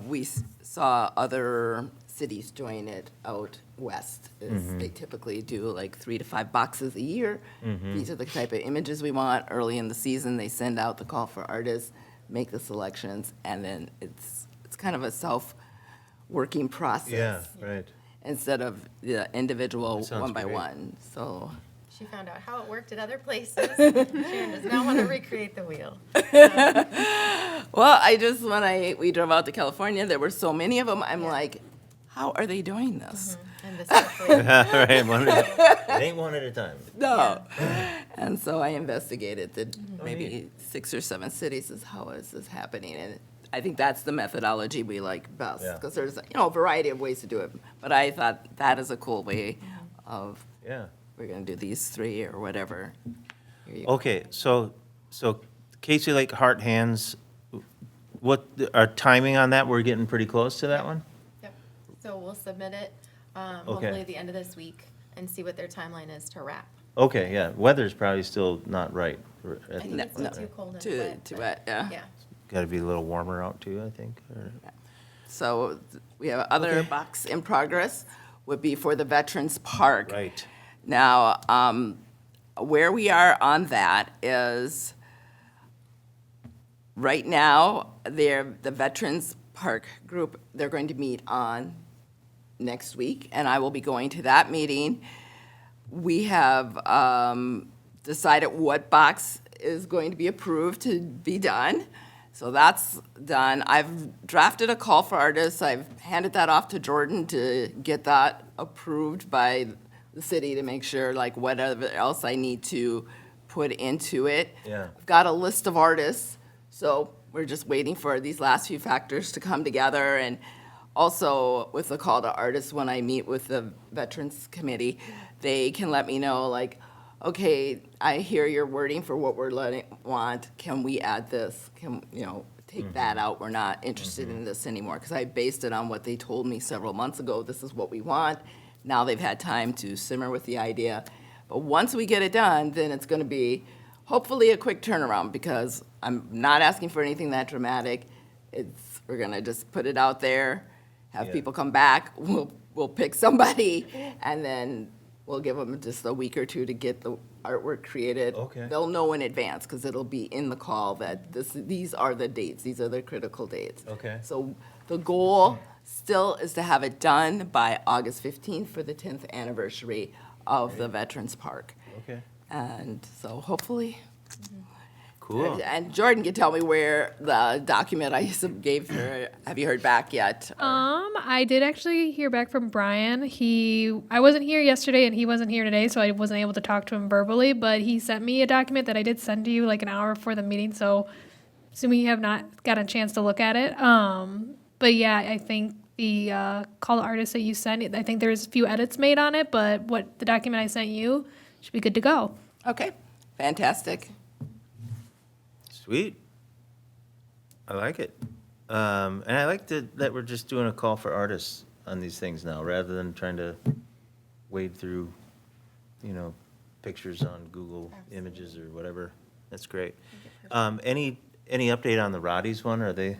Speaker 6: We saw other cities doing it out west. They typically do like 3 to 5 boxes a year. These are the type of images we want. Early in the season, they send out the call for artists, make the selections, and then it's kind of a self-working process.
Speaker 1: Right.
Speaker 6: Instead of the individual
Speaker 1: sounds
Speaker 6: one by
Speaker 1: great.
Speaker 6: one, so.
Speaker 8: She found out how it worked at other places. Sharon does not want to recreate the wheel.
Speaker 6: Well, when we drove out to California, there were so many of them, I'm like, how are they doing this?
Speaker 8: And this actually,
Speaker 1: Right, it ain't one at a time.
Speaker 6: No. And so I investigated maybe 6 or 7 cities is how is this happening. And I think that's the methodology we like best,
Speaker 1: Yeah.
Speaker 6: because there's, a variety of ways to do it. But I thought that is a cool way of,
Speaker 1: Yeah.
Speaker 6: we're gonna do these 3 or whatever. Here you go.
Speaker 1: Okay, so Casey Lake Heart Hands, what, our timing on that, we're getting pretty close to that one?
Speaker 8: yep. So we'll submit it,
Speaker 1: Okay.
Speaker 8: hopefully at the end of this week and see what their timeline is to wrap.
Speaker 1: Okay, yeah, weather's probably still not right.
Speaker 8: I think it's
Speaker 6: No,
Speaker 8: too cold and
Speaker 6: Too
Speaker 8: wet.
Speaker 6: wet, yeah.
Speaker 8: Yeah.
Speaker 1: Got to be a little warmer out too, I think. or-
Speaker 6: So we have other
Speaker 1: Okay.
Speaker 6: box in progress would be for the Veterans Park.
Speaker 1: Right.
Speaker 6: Now, where we are on that is, right now, the Veterans Park group, they're going to meet on next week, and I will be going to that meeting. We have decided what box is going to be approved to be done. So that's done. I've drafted a call for artists. I've handed that off to Jordan to get that approved by the city to make sure, like, whatever else I need to put into it.
Speaker 1: Yeah.
Speaker 6: I've got a list of artists, so we're just waiting for these last few factors to come together. And also, with the call to artists, when I meet with the Veterans Committee, they can let me know, like, okay, I hear your wording for what we're want. Can we add this? Can, take that out? We're not interested in this anymore. Because I based it on what they told me several months ago. This is what we want. Now they've had time to simmer with the idea. But once we get it done, then it's going to be hopefully a quick turnaround, because I'm not asking for anything that dramatic. We're going to just put it out there, have
Speaker 1: Yeah.
Speaker 6: people come back. We'll pick somebody, and then we'll give them just a week or 2 to get the artwork created.
Speaker 1: Okay.
Speaker 6: They'll know in advance, because it'll be in the call that these are the dates, these are the critical dates.
Speaker 1: Okay.
Speaker 6: So the goal still is to have it done by August 15th for the 10th anniversary of the Veterans Park.
Speaker 1: Okay,
Speaker 6: And so hopefully,
Speaker 1: cool.
Speaker 6: and Jordan can tell me where the document I gave her, have you heard back yet?
Speaker 2: I did actually hear back from Brian. I wasn't here yesterday and he wasn't here today, so I wasn't able to talk to him verbally, but he sent me a document that I did send to you like an hour before the meeting, so assuming you have not got a chance to look at it. But yeah, I think the call to artists that you sent, I think there's a few edits made on it, but what the document I sent you should be good to go.
Speaker 6: Okay, fantastic.
Speaker 1: Sweet. I like it. And I like that we're just doing a call for artists on these things now, rather than trying to wade through, pictures on Google Images or whatever. That's great. Any update on the Roddies one? Are they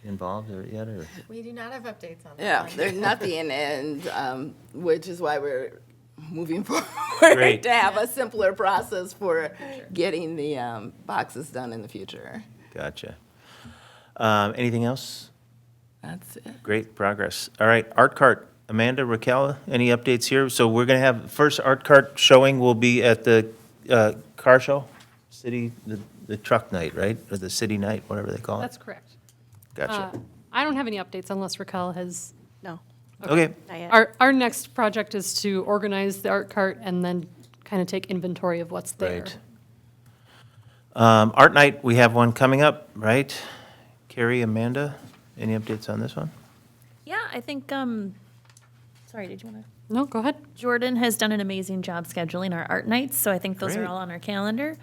Speaker 1: involved yet, or?
Speaker 8: We do not have updates on that.
Speaker 6: Yeah,
Speaker 8: one.
Speaker 6: there's nothing, and, which is why we're moving forward
Speaker 1: Great.
Speaker 6: to have a simpler process for getting the boxes done in the future.
Speaker 1: Gotcha. Anything else?
Speaker 6: That's it.
Speaker 1: Great progress. All right, Art Cart. Amanda, Raquel, any updates here? So we're going to have, first Art Cart showing will be at the car show, the truck night, right? Or the city night, whatever they call it.
Speaker 5: That's correct.
Speaker 1: Gotcha.
Speaker 5: I don't have any updates unless Raquel has.
Speaker 3: No,
Speaker 1: Okay,
Speaker 3: not yet.
Speaker 5: Our next project is to organize the art cart and then kind of take inventory of what's there.
Speaker 1: right. Art night, we have one coming up, right? Carrie, Amanda, any updates on this one?
Speaker 3: Yeah, I think, sorry, did you want to?
Speaker 5: No, go ahead.
Speaker 3: Jordan has done an amazing job scheduling our art nights, so I think those
Speaker 1: Great.
Speaker 3: are all on our calendar.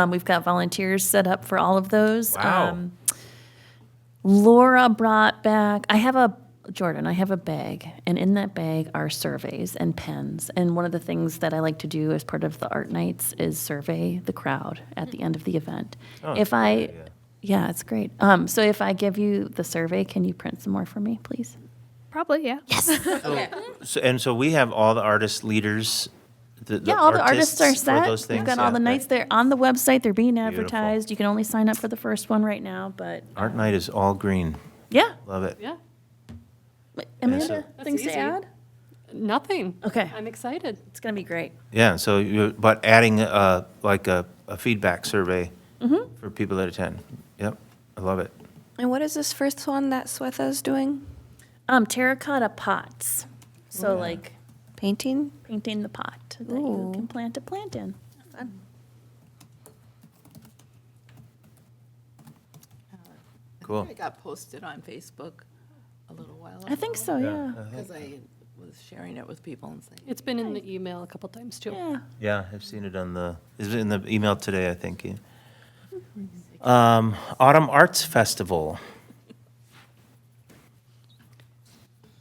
Speaker 3: We've got volunteers set up for all of those.
Speaker 1: Wow.
Speaker 3: Laura brought back, I have a bag, and in that bag are surveys and pens. And one of the things that I like to do as part of the art nights is survey the crowd at the end of the event.
Speaker 1: Oh,
Speaker 3: If
Speaker 1: good
Speaker 3: I,
Speaker 1: idea.
Speaker 3: Yeah, it's great. So if I give you the survey, can you print some more for me, please?
Speaker 2: Probably, yeah.
Speaker 1: So we have all the artist leaders,
Speaker 3: Yeah, all the artists are
Speaker 1: for
Speaker 3: set.
Speaker 1: those
Speaker 3: We've
Speaker 1: things,
Speaker 3: got all the
Speaker 1: yeah.
Speaker 3: nights. They're on the website. They're being advertised. You can only sign up for the first one right now, but
Speaker 1: Art night is all green.
Speaker 3: yeah.
Speaker 1: Love it.
Speaker 5: Yeah,
Speaker 3: Amanda,
Speaker 5: That's
Speaker 3: things to
Speaker 5: easy.
Speaker 3: add?
Speaker 5: nothing.
Speaker 3: Okay.
Speaker 5: I'm excited.
Speaker 3: It's gonna be great.
Speaker 1: Yeah, so but adding like a feedback survey for people that attend. Yep, I love it.
Speaker 7: And what is this first one that Swetha's doing?
Speaker 3: Terracotta pots. So like
Speaker 7: Painting?
Speaker 3: painting the pot that you can plant a plant in.
Speaker 1: Cool.
Speaker 6: I got posted on Facebook a little while ago.
Speaker 3: I think so, yeah.
Speaker 6: Because I was sharing it with people and saying,
Speaker 5: It's been in the email a couple times too.
Speaker 3: Yeah.
Speaker 1: Yeah, I've seen it is it in the email today, I think. Yeah. Autumn Arts Festival.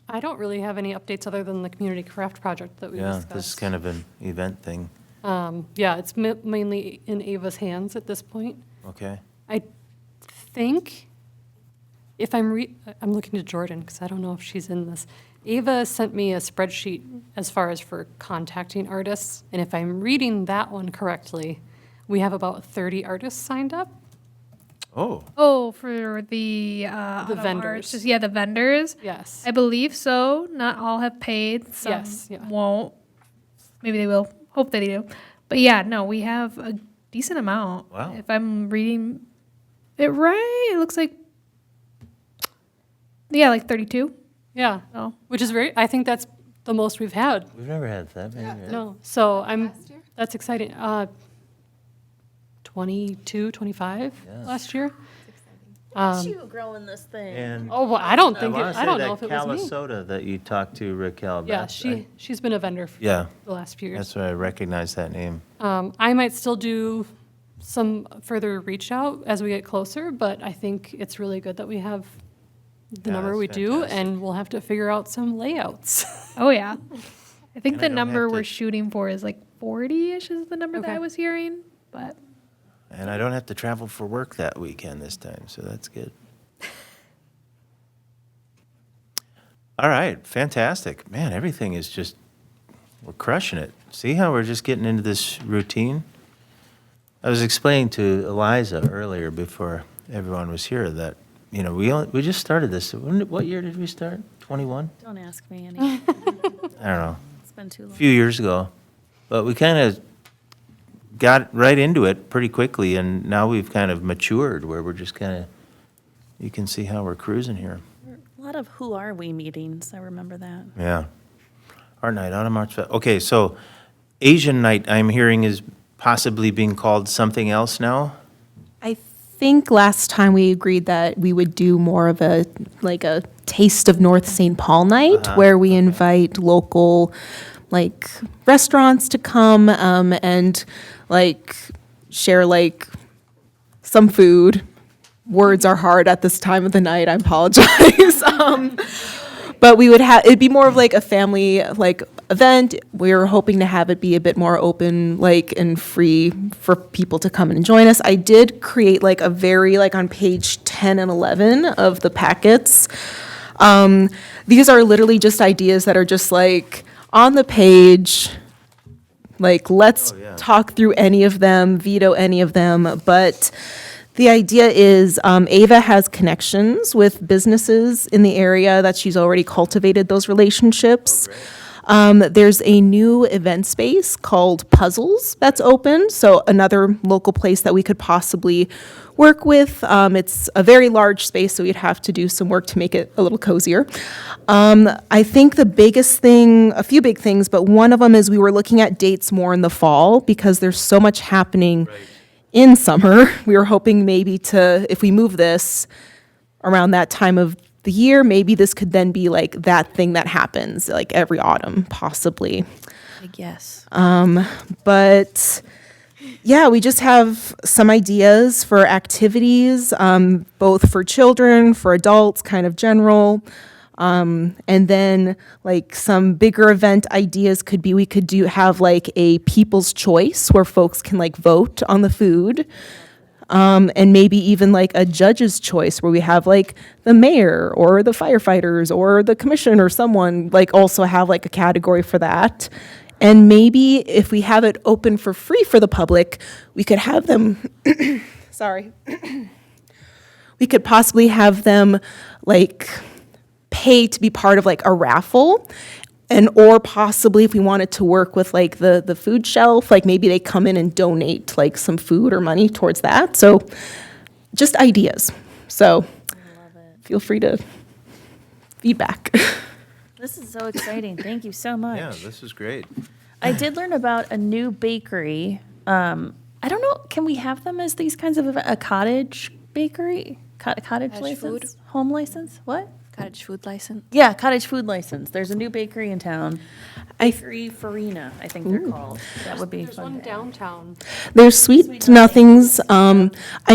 Speaker 5: I don't really have any updates other than the community craft project that we
Speaker 1: Yeah,
Speaker 5: discussed.
Speaker 1: this is kind of an event thing.
Speaker 5: Yeah, it's mainly in Ava's hands at this point.
Speaker 1: Okay.
Speaker 5: I think, if I'm looking to Jordan, because I don't know if she's in this. Ava sent me a spreadsheet as far as for contacting artists, and if I'm reading that one correctly, we have about 30 artists signed up.
Speaker 1: Oh,
Speaker 2: Oh, for the Autumn
Speaker 5: vendors.
Speaker 2: Arts, just, yeah, the vendors.
Speaker 5: Yes.
Speaker 2: I believe so. Not all have paid. Some
Speaker 5: Yes, yeah.
Speaker 2: won't. Maybe they will. Hope they do. But yeah, no, we have a decent amount.
Speaker 1: Wow.
Speaker 2: If I'm reading it right, it looks like, yeah, like 32.
Speaker 5: Yeah,
Speaker 2: Oh,
Speaker 5: which is I think that's the most we've had.
Speaker 1: we've never had that many. right?
Speaker 5: No, so that's exciting. 22, 25 last year.
Speaker 3: You growing this thing.
Speaker 1: And
Speaker 5: Oh, well, I don't
Speaker 1: I
Speaker 5: think,
Speaker 1: want to
Speaker 5: I
Speaker 1: say
Speaker 5: don't know
Speaker 1: that
Speaker 5: if it was me.
Speaker 1: Calisoda that you talked to, Raquel.
Speaker 5: Yeah,
Speaker 1: that-
Speaker 5: she's been a vendor for
Speaker 1: Yeah,
Speaker 5: the last few years.
Speaker 1: that's why I recognize that name.
Speaker 5: I might still do some further reach out as we get closer, but I think it's really good that we have the
Speaker 1: Yeah,
Speaker 5: number
Speaker 1: that's
Speaker 5: we do,
Speaker 1: fantastic.
Speaker 5: and we'll have to figure out some layouts.
Speaker 2: oh yeah. I think
Speaker 1: And I
Speaker 2: the
Speaker 1: don't
Speaker 2: number
Speaker 1: have to-
Speaker 2: we're shooting for is like 40-ish is the number that
Speaker 5: Okay.
Speaker 2: I was hearing. But
Speaker 1: And I don't have to travel for work that weekend this time, so that's good. All right, fantastic. Man, everything is just, we're crushing it. See how we're just getting into this routine? I was explaining to Eliza earlier before everyone was here that, you know, we just started this. What year did we start? 21?
Speaker 3: Don't ask me any.
Speaker 1: I don't know.
Speaker 3: It's been too
Speaker 1: A
Speaker 3: long.
Speaker 1: few years ago. But we kind of got right into it pretty quickly, and now we've kind of matured where we're just kind of, you can see how we're cruising here.
Speaker 3: A lot of who are we meetings. I remember that.
Speaker 1: Yeah. Art night, Autumn Arts Fest. Okay, so Asian night, I'm hearing, is possibly being called something else now?
Speaker 4: I think last time we agreed that we would do more of a taste of North St. Paul night, where we invite local like restaurants to come and like share like some food. Words are hard at this time of the night. I apologize. But we would have, it'd be more of like a family like event. We were hoping to have it be a bit more open, like, and free for people to come and join us. I did create like a very, like on page 10 and 11 of the packets. These are literally just ideas that are just like on the page. Like, let's talk through any of them, veto any of them, but the idea is Ava has connections with businesses in the area that she's already cultivated those relationships. There's a new event space called Puzzles that's open, so another local place that we could possibly work with. It's a very large space, so we'd have to do some work to make it a little cozier. I think the biggest thing, a few big things, but one of them is we were looking at dates more in the fall because there's so much happening in summer. We were hoping maybe to, if we move this around that time of the year, maybe this could then be like that thing that happens like every autumn, possibly.
Speaker 7: I guess.
Speaker 4: But yeah, we just have some ideas for activities, both for children, for adults, kind of general. And then like some bigger event ideas could be, we could have like a people's choice where folks can like vote on the food. And maybe even like a judge's choice where we have like the mayor or the firefighters or the commission or someone like also have like a category for that. And maybe if we have it open for free for the public, we could have them, sorry, we could possibly have them like pay to be part of like a raffle. And or possibly if we wanted to work with like the food shelf, like maybe they come in and donate like some food or money towards that. So just ideas. So feel free to feedback.
Speaker 3: This is so exciting. Thank you so much.
Speaker 1: Yeah, this is great.
Speaker 3: I did learn about a new bakery. I don't know, can we have them as these kinds of a cottage bakery? Cottage
Speaker 7: Cottage
Speaker 3: license?
Speaker 7: food?
Speaker 3: Home license? What?
Speaker 7: Cottage food license.
Speaker 3: Yeah, cottage food license. There's a new bakery in town.
Speaker 4: I-
Speaker 3: Bakery Farina, I think they're called. That would be
Speaker 5: There's
Speaker 3: fun.
Speaker 5: one downtown.
Speaker 4: There's Sweet Nothings. I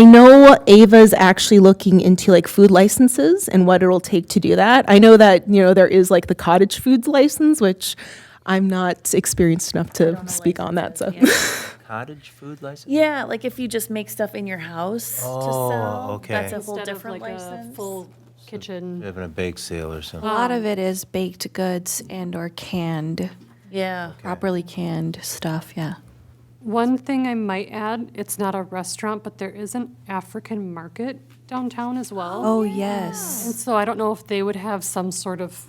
Speaker 4: know Ava's actually looking into like food licenses and what it'll take to do that. I know that, there is like the cottage foods license, which I'm not experienced enough to speak on that, so.
Speaker 1: Cottage food license?
Speaker 3: Yeah, like if you just make stuff in your house to
Speaker 1: Oh,
Speaker 3: sell.
Speaker 1: okay.
Speaker 3: That's a whole
Speaker 5: Instead of
Speaker 3: different
Speaker 5: like a
Speaker 3: license.
Speaker 5: full kitchen.
Speaker 1: Having a bake sale or
Speaker 7: A
Speaker 1: something.
Speaker 7: lot of it is baked goods and or canned,
Speaker 3: Yeah.
Speaker 7: properly canned stuff, yeah.
Speaker 5: One thing I might add, it's not a restaurant, but there is an African market downtown as well.
Speaker 7: Oh, yes.
Speaker 5: And so I don't know if they would have some sort of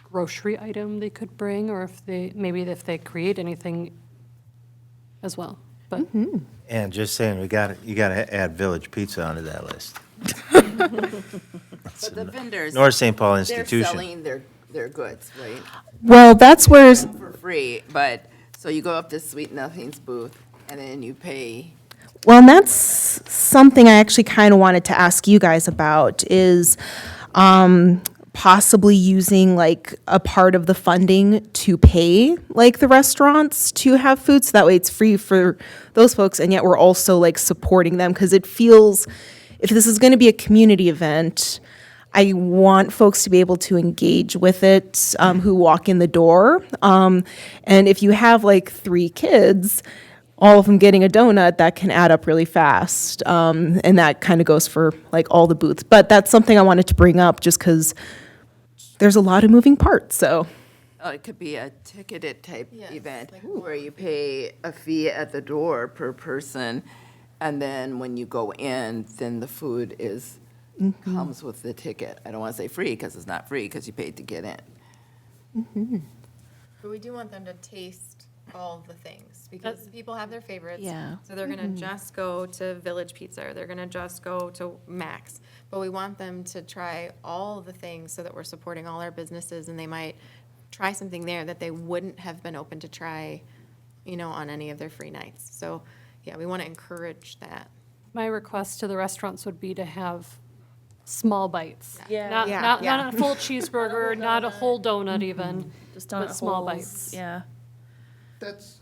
Speaker 5: grocery item they could bring, or if they create anything as well. But
Speaker 1: And just saying, you gotta add Village Pizza onto that list.
Speaker 6: But the vendors,
Speaker 1: North St. Paul
Speaker 6: they're
Speaker 1: institution.
Speaker 6: selling their goods, right?
Speaker 4: Well, that's where,
Speaker 6: For free, but, so you go up to Sweet Nothing's booth, and then you pay.
Speaker 4: well, and that's something I actually kind of wanted to ask you guys about is possibly using like a part of the funding to pay like the restaurants to have food. So that way it's free for those folks. And yet we're also like supporting them because it feels, if this is going to be a community event, I want folks to be able to engage with it who walk in the door. And if you have like 3 kids, all of them getting a donut, that can add up really fast. And that kind of goes for like all the booths. But that's something I wanted to bring up just because there's a lot of moving parts, so.
Speaker 6: It could be a ticketed type event where you pay a fee at the door per person, and then when you go in, then the food comes with the ticket. I don't want to say free because it's not free because you paid to get in.
Speaker 8: But we do want them to taste all the things, because people have their favorites.
Speaker 7: Yeah.
Speaker 8: So they're gonna just go to Village Pizza, or they're gonna just go to Max. But we want them to try all the things so that we're supporting all our businesses, and they might try something there that they wouldn't have been open to try, on any of their free nights. So, yeah, we want to encourage that.
Speaker 5: my request to the restaurants would be to have small bites.
Speaker 3: Yeah.
Speaker 5: Not,
Speaker 8: Yeah,
Speaker 5: not,
Speaker 8: yeah.
Speaker 5: not a full cheeseburger, not a whole donut even,
Speaker 3: Just
Speaker 5: but
Speaker 3: donut
Speaker 5: small
Speaker 3: holes.
Speaker 5: bites.
Speaker 3: Yeah.
Speaker 10: That's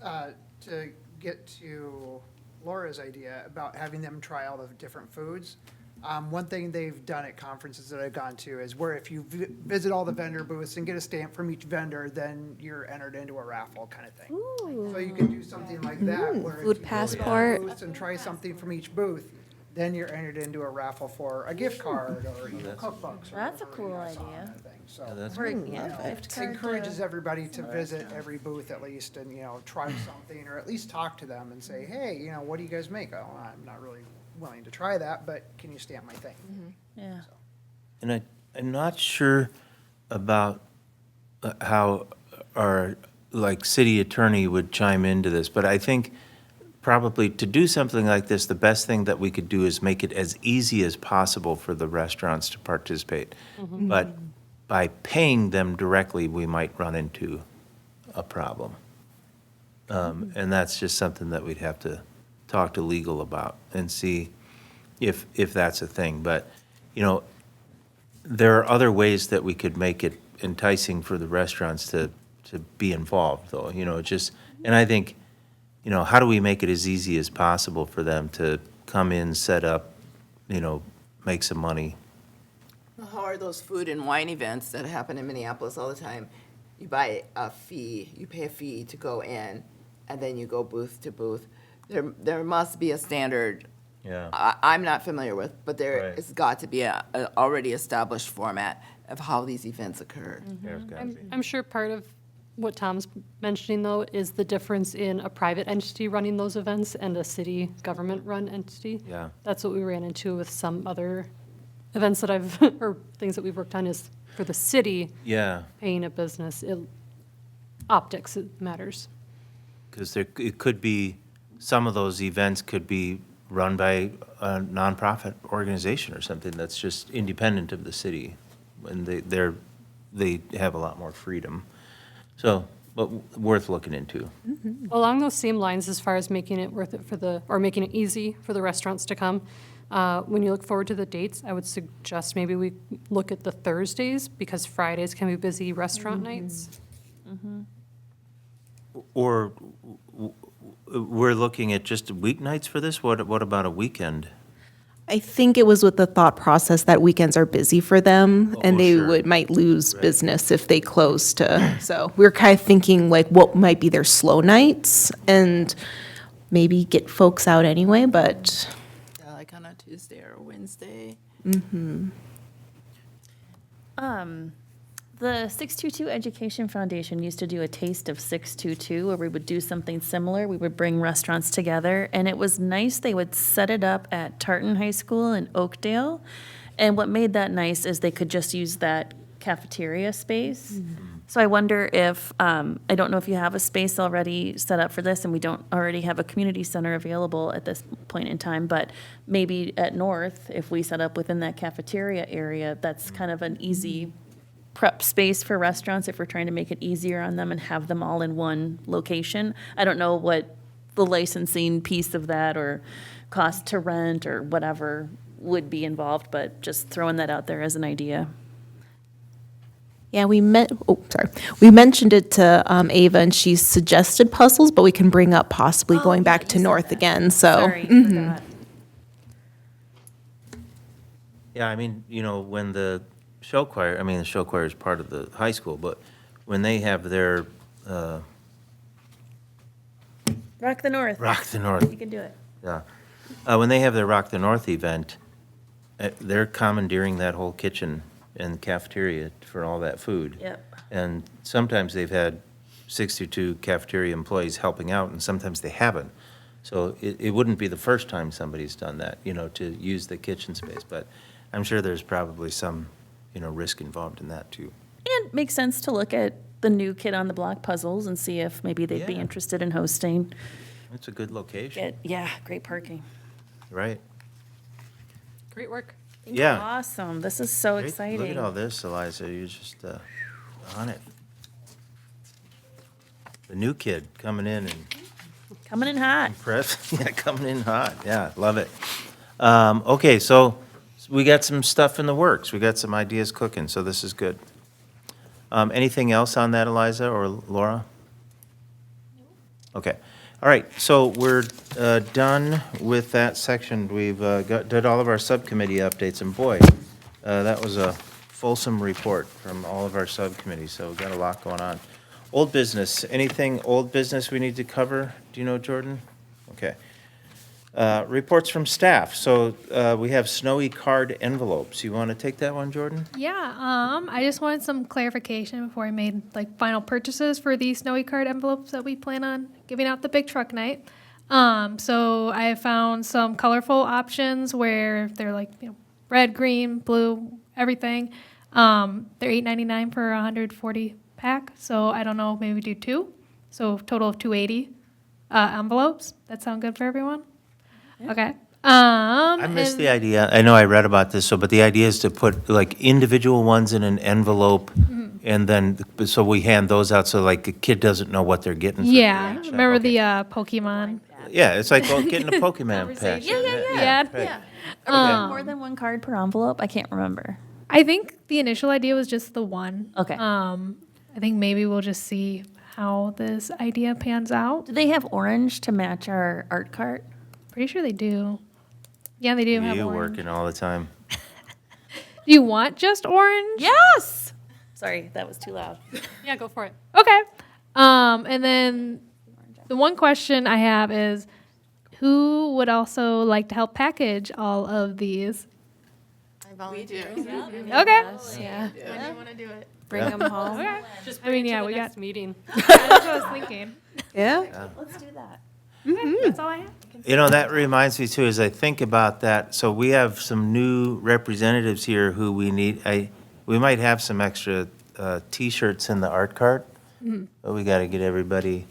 Speaker 10: to get to Laura's idea about having them try all the different foods. One thing they've done at conferences that I've gone to is where if you visit all the vendor booths and get a stamp from each vendor, then you're entered into a raffle kind of thing. So you could do something like that, where if
Speaker 7: Food
Speaker 10: you go to the
Speaker 7: passport.
Speaker 10: booths and try something from each booth, then you're entered into a raffle for a gift card or cookbooks. or
Speaker 3: That's a
Speaker 10: whatever,
Speaker 3: cool
Speaker 10: something
Speaker 3: idea.
Speaker 10: kind of thing. So.
Speaker 1: That's
Speaker 3: Or,
Speaker 1: good.
Speaker 3: yeah, gift
Speaker 10: It
Speaker 3: card
Speaker 10: encourages
Speaker 3: to-
Speaker 10: everybody to visit every booth at least and, try something or at least talk to them and say, hey, what do you guys make? Oh, I'm not really willing to try that, but can you stamp my thing?
Speaker 3: Yeah.
Speaker 1: And I'm not sure about how our, city attorney would chime into this, but I think probably to do something like this, the best thing that we could do is make it as easy as possible for the restaurants to participate. But by paying them directly, we might run into a problem. And that's just something that we'd have to talk to legal about and see if that's a thing. But, there are other ways that we could make it enticing for the restaurants to be involved, though, and I think, how do we make it as easy as possible for them to come in, set up, make some money?
Speaker 6: How are those food and wine events that happen in Minneapolis all the time? You buy a fee, you pay a fee to go in, and then you go booth to booth. There must be a standard
Speaker 1: Yeah.
Speaker 6: I'm not familiar with, but there
Speaker 1: Right.
Speaker 6: has got to be a already established format of how these events occur.
Speaker 1: There's gotta be.
Speaker 5: I'm sure part of what Tom's mentioning, though, is the difference in a private entity running those events and a city government-run entity.
Speaker 1: Yeah.
Speaker 5: That's what we ran into with some other events that I've, or things that we've worked on, is for the city
Speaker 1: Yeah,
Speaker 5: paying a business, optics, it matters.
Speaker 1: because it could be, some of those events could be run by a nonprofit organization or something that's just independent of the city. And they have a lot more freedom. So, but worth looking into.
Speaker 5: Along those same lines, as far as making it worth it or making it easy for the restaurants to come, when you look forward to the dates, I would suggest maybe we look at the Thursdays, because Fridays can be busy restaurant nights.
Speaker 1: Or we're looking at just weeknights for this? What about a weekend?
Speaker 4: I think it was with the thought process that weekends are busy for them, and they
Speaker 1: sure.
Speaker 4: might lose business if they close to, so we're kind of thinking like what might be their slow nights, and maybe get folks out anyway, but
Speaker 6: Yeah, like on a Tuesday or a Wednesday.
Speaker 3: The 622 Education Foundation used to do a taste of 622 where we would do something similar. We would bring restaurants together, and it was nice. They would set it up at Tartan High School in Oakdale. And what made that nice is they could just use that cafeteria space. So I wonder if, I don't know if you have a space already set up for this, and we don't already have a community center available at this point in time, but maybe at North, if we set up within that cafeteria area, that's kind of an easy prep space for restaurants if we're trying to make it easier on them and have them all in one location. I don't know what the licensing piece of that or cost to rent or whatever would be involved, but just throwing that out there as an idea.
Speaker 4: yeah, we mentioned it to Ava, and she suggested puzzles, but we can bring up possibly going back to North again, so.
Speaker 3: Sorry, forgot.
Speaker 1: Yeah, I mean, when the show choir, the show choir is part of the high school, but when they have their
Speaker 3: Rock the North.
Speaker 1: Rock the North,
Speaker 3: You can do it.
Speaker 1: yeah. When they have their Rock the North event, they're commandeering that whole kitchen and cafeteria for all that food.
Speaker 3: Yep.
Speaker 1: And sometimes they've had 62 cafeteria employees helping out, and sometimes they haven't. So it wouldn't be the first time somebody's done that, to use the kitchen space. But I'm sure there's probably some, risk involved in that, too.
Speaker 3: And makes sense to look at the new kid on the block puzzles and see if maybe they'd be
Speaker 1: Yeah.
Speaker 3: interested in hosting.
Speaker 1: It's a good location,
Speaker 3: Yeah, great parking.
Speaker 1: right?
Speaker 5: Great work.
Speaker 1: Yeah.
Speaker 3: Awesome. This is so
Speaker 1: Great.
Speaker 3: exciting.
Speaker 1: Look at all this, Eliza, you're just on it. The new kid coming in and
Speaker 3: Coming in hot.
Speaker 1: impressed, yeah, coming in hot, yeah, love it. Okay, so we got some stuff in the works, we got some ideas cooking, so this is good. Anything else on that, Eliza or Laura? Okay, all right, so we're done with that section. We've did all of our subcommittee updates, and boy, that was a fulsome report from all of our subcommittees, so we've got a lot going on. Old business, anything old business we need to cover? Do you know, Jordan? Okay. Reports from staff. So we have snowy card envelopes. You want to take that one, Jordan?
Speaker 2: Yeah, I just wanted some clarification before I made like final purchases for the snowy card envelopes that we plan on giving out the big truck night. So I have found some colorful options where they're like, red, green, blue, everything. They're $8.99 for 140 pack. So I don't know, maybe do 2. So total of 280 envelopes. That sound good for everyone? Okay.
Speaker 1: I missed the idea. I know I read about this, but the idea is to put like individual ones in an envelope, and then, so we hand those out, so like a kid doesn't know what they're getting. For
Speaker 2: Yeah,
Speaker 1: free.
Speaker 2: remember
Speaker 1: Okay.
Speaker 2: the Pokemon?
Speaker 1: Yeah, it's like getting a Pokemon pack.
Speaker 2: Yeah.
Speaker 1: right.
Speaker 3: Are we more than one card per envelope? I can't remember.
Speaker 2: I think the initial idea was just the one.
Speaker 3: Okay.
Speaker 2: I think maybe we'll just see how this idea pans out.
Speaker 3: Do they have orange to match our art cart?
Speaker 2: Pretty sure they do. Yeah, they do have
Speaker 1: You
Speaker 2: orange.
Speaker 1: working all the time.
Speaker 2: Do you want just orange?
Speaker 3: Yes! Sorry, that was too loud.
Speaker 5: Yeah, go for it.
Speaker 2: Okay. And then the one question I have is, who would also like to help package all of these?
Speaker 8: I volunteer.
Speaker 2: Okay.
Speaker 7: Yeah.
Speaker 8: When do you want to do it?
Speaker 7: Bring them home.
Speaker 5: Just
Speaker 2: I mean,
Speaker 5: bring it
Speaker 2: yeah,
Speaker 5: to the
Speaker 2: we
Speaker 5: next
Speaker 2: got-
Speaker 5: meeting.
Speaker 2: That's what I was thinking.
Speaker 4: Yeah.
Speaker 3: Let's do that.
Speaker 2: That's all I have.
Speaker 1: You know, that reminds me too, as I think about that, so we have some new representatives here who we need, we might have some extra T-shirts in the art cart, but we gotta get everybody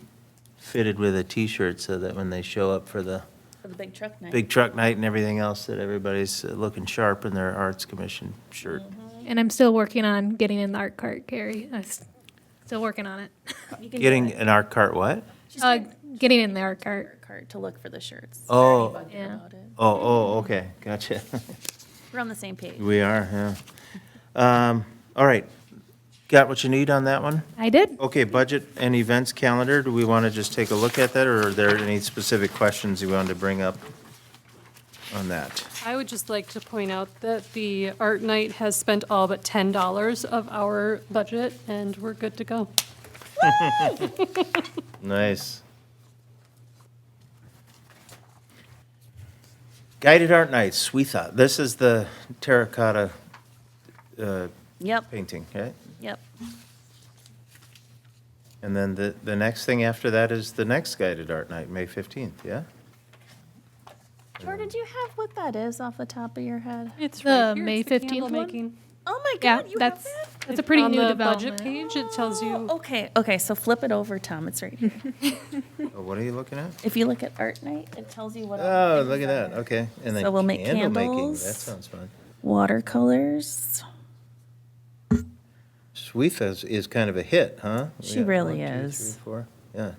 Speaker 1: fitted with a T-shirt so that when they show up for the
Speaker 3: For the big truck night.
Speaker 1: big truck night and everything else, that everybody's looking sharp in their Arts Commission shirt.
Speaker 2: And I'm still working on getting in the art cart, Carrie. Still working on it.
Speaker 3: You can do
Speaker 1: Getting
Speaker 3: it.
Speaker 1: an art cart what?
Speaker 2: Getting in the art cart.
Speaker 3: Cart to look for the shirts.
Speaker 1: Oh,
Speaker 2: Yeah.
Speaker 1: oh, okay, gotcha.
Speaker 3: We're on the same page.
Speaker 1: We are, yeah. All right, got what you need on that one?
Speaker 2: I did.
Speaker 1: Okay, budget and events calendar, do we want to just take a look at that, or are there any specific questions you wanted to bring up on that?
Speaker 5: I would just like to point out that the art night has spent all but $10 of our budget, and we're good to go.
Speaker 1: Nice. Guided Art Nights, we thought, this is the terracotta
Speaker 3: Yep,
Speaker 1: painting, right?
Speaker 3: yep.
Speaker 1: And then the next thing after that is the next Guided Art Night, May 15th, yeah?
Speaker 3: Jordan, do you have what that is off the top of your head?
Speaker 5: It's
Speaker 2: The
Speaker 5: right here.
Speaker 2: May
Speaker 5: It's the
Speaker 2: 15th
Speaker 5: candle
Speaker 2: one?
Speaker 5: making.
Speaker 3: Oh my
Speaker 2: Yeah,
Speaker 3: God, you have
Speaker 2: that's
Speaker 3: that?
Speaker 2: that's a pretty
Speaker 5: On
Speaker 2: new
Speaker 5: the
Speaker 2: development.
Speaker 5: budget page, it tells you.
Speaker 3: Okay, so flip it over, Tom, it's right here.
Speaker 1: Oh, what are you looking at?
Speaker 3: If you look at art night, it tells you what. all the
Speaker 1: Oh,
Speaker 3: things
Speaker 1: look at
Speaker 3: are.
Speaker 1: that, okay. And then
Speaker 3: So we'll make
Speaker 1: candle making,
Speaker 3: candles.
Speaker 1: that sounds fun.
Speaker 3: Watercolors.
Speaker 1: Swetha is kind of a hit, huh? We
Speaker 3: She
Speaker 1: got
Speaker 3: really
Speaker 1: 1, 2, 3,
Speaker 3: is.
Speaker 1: 4, yeah.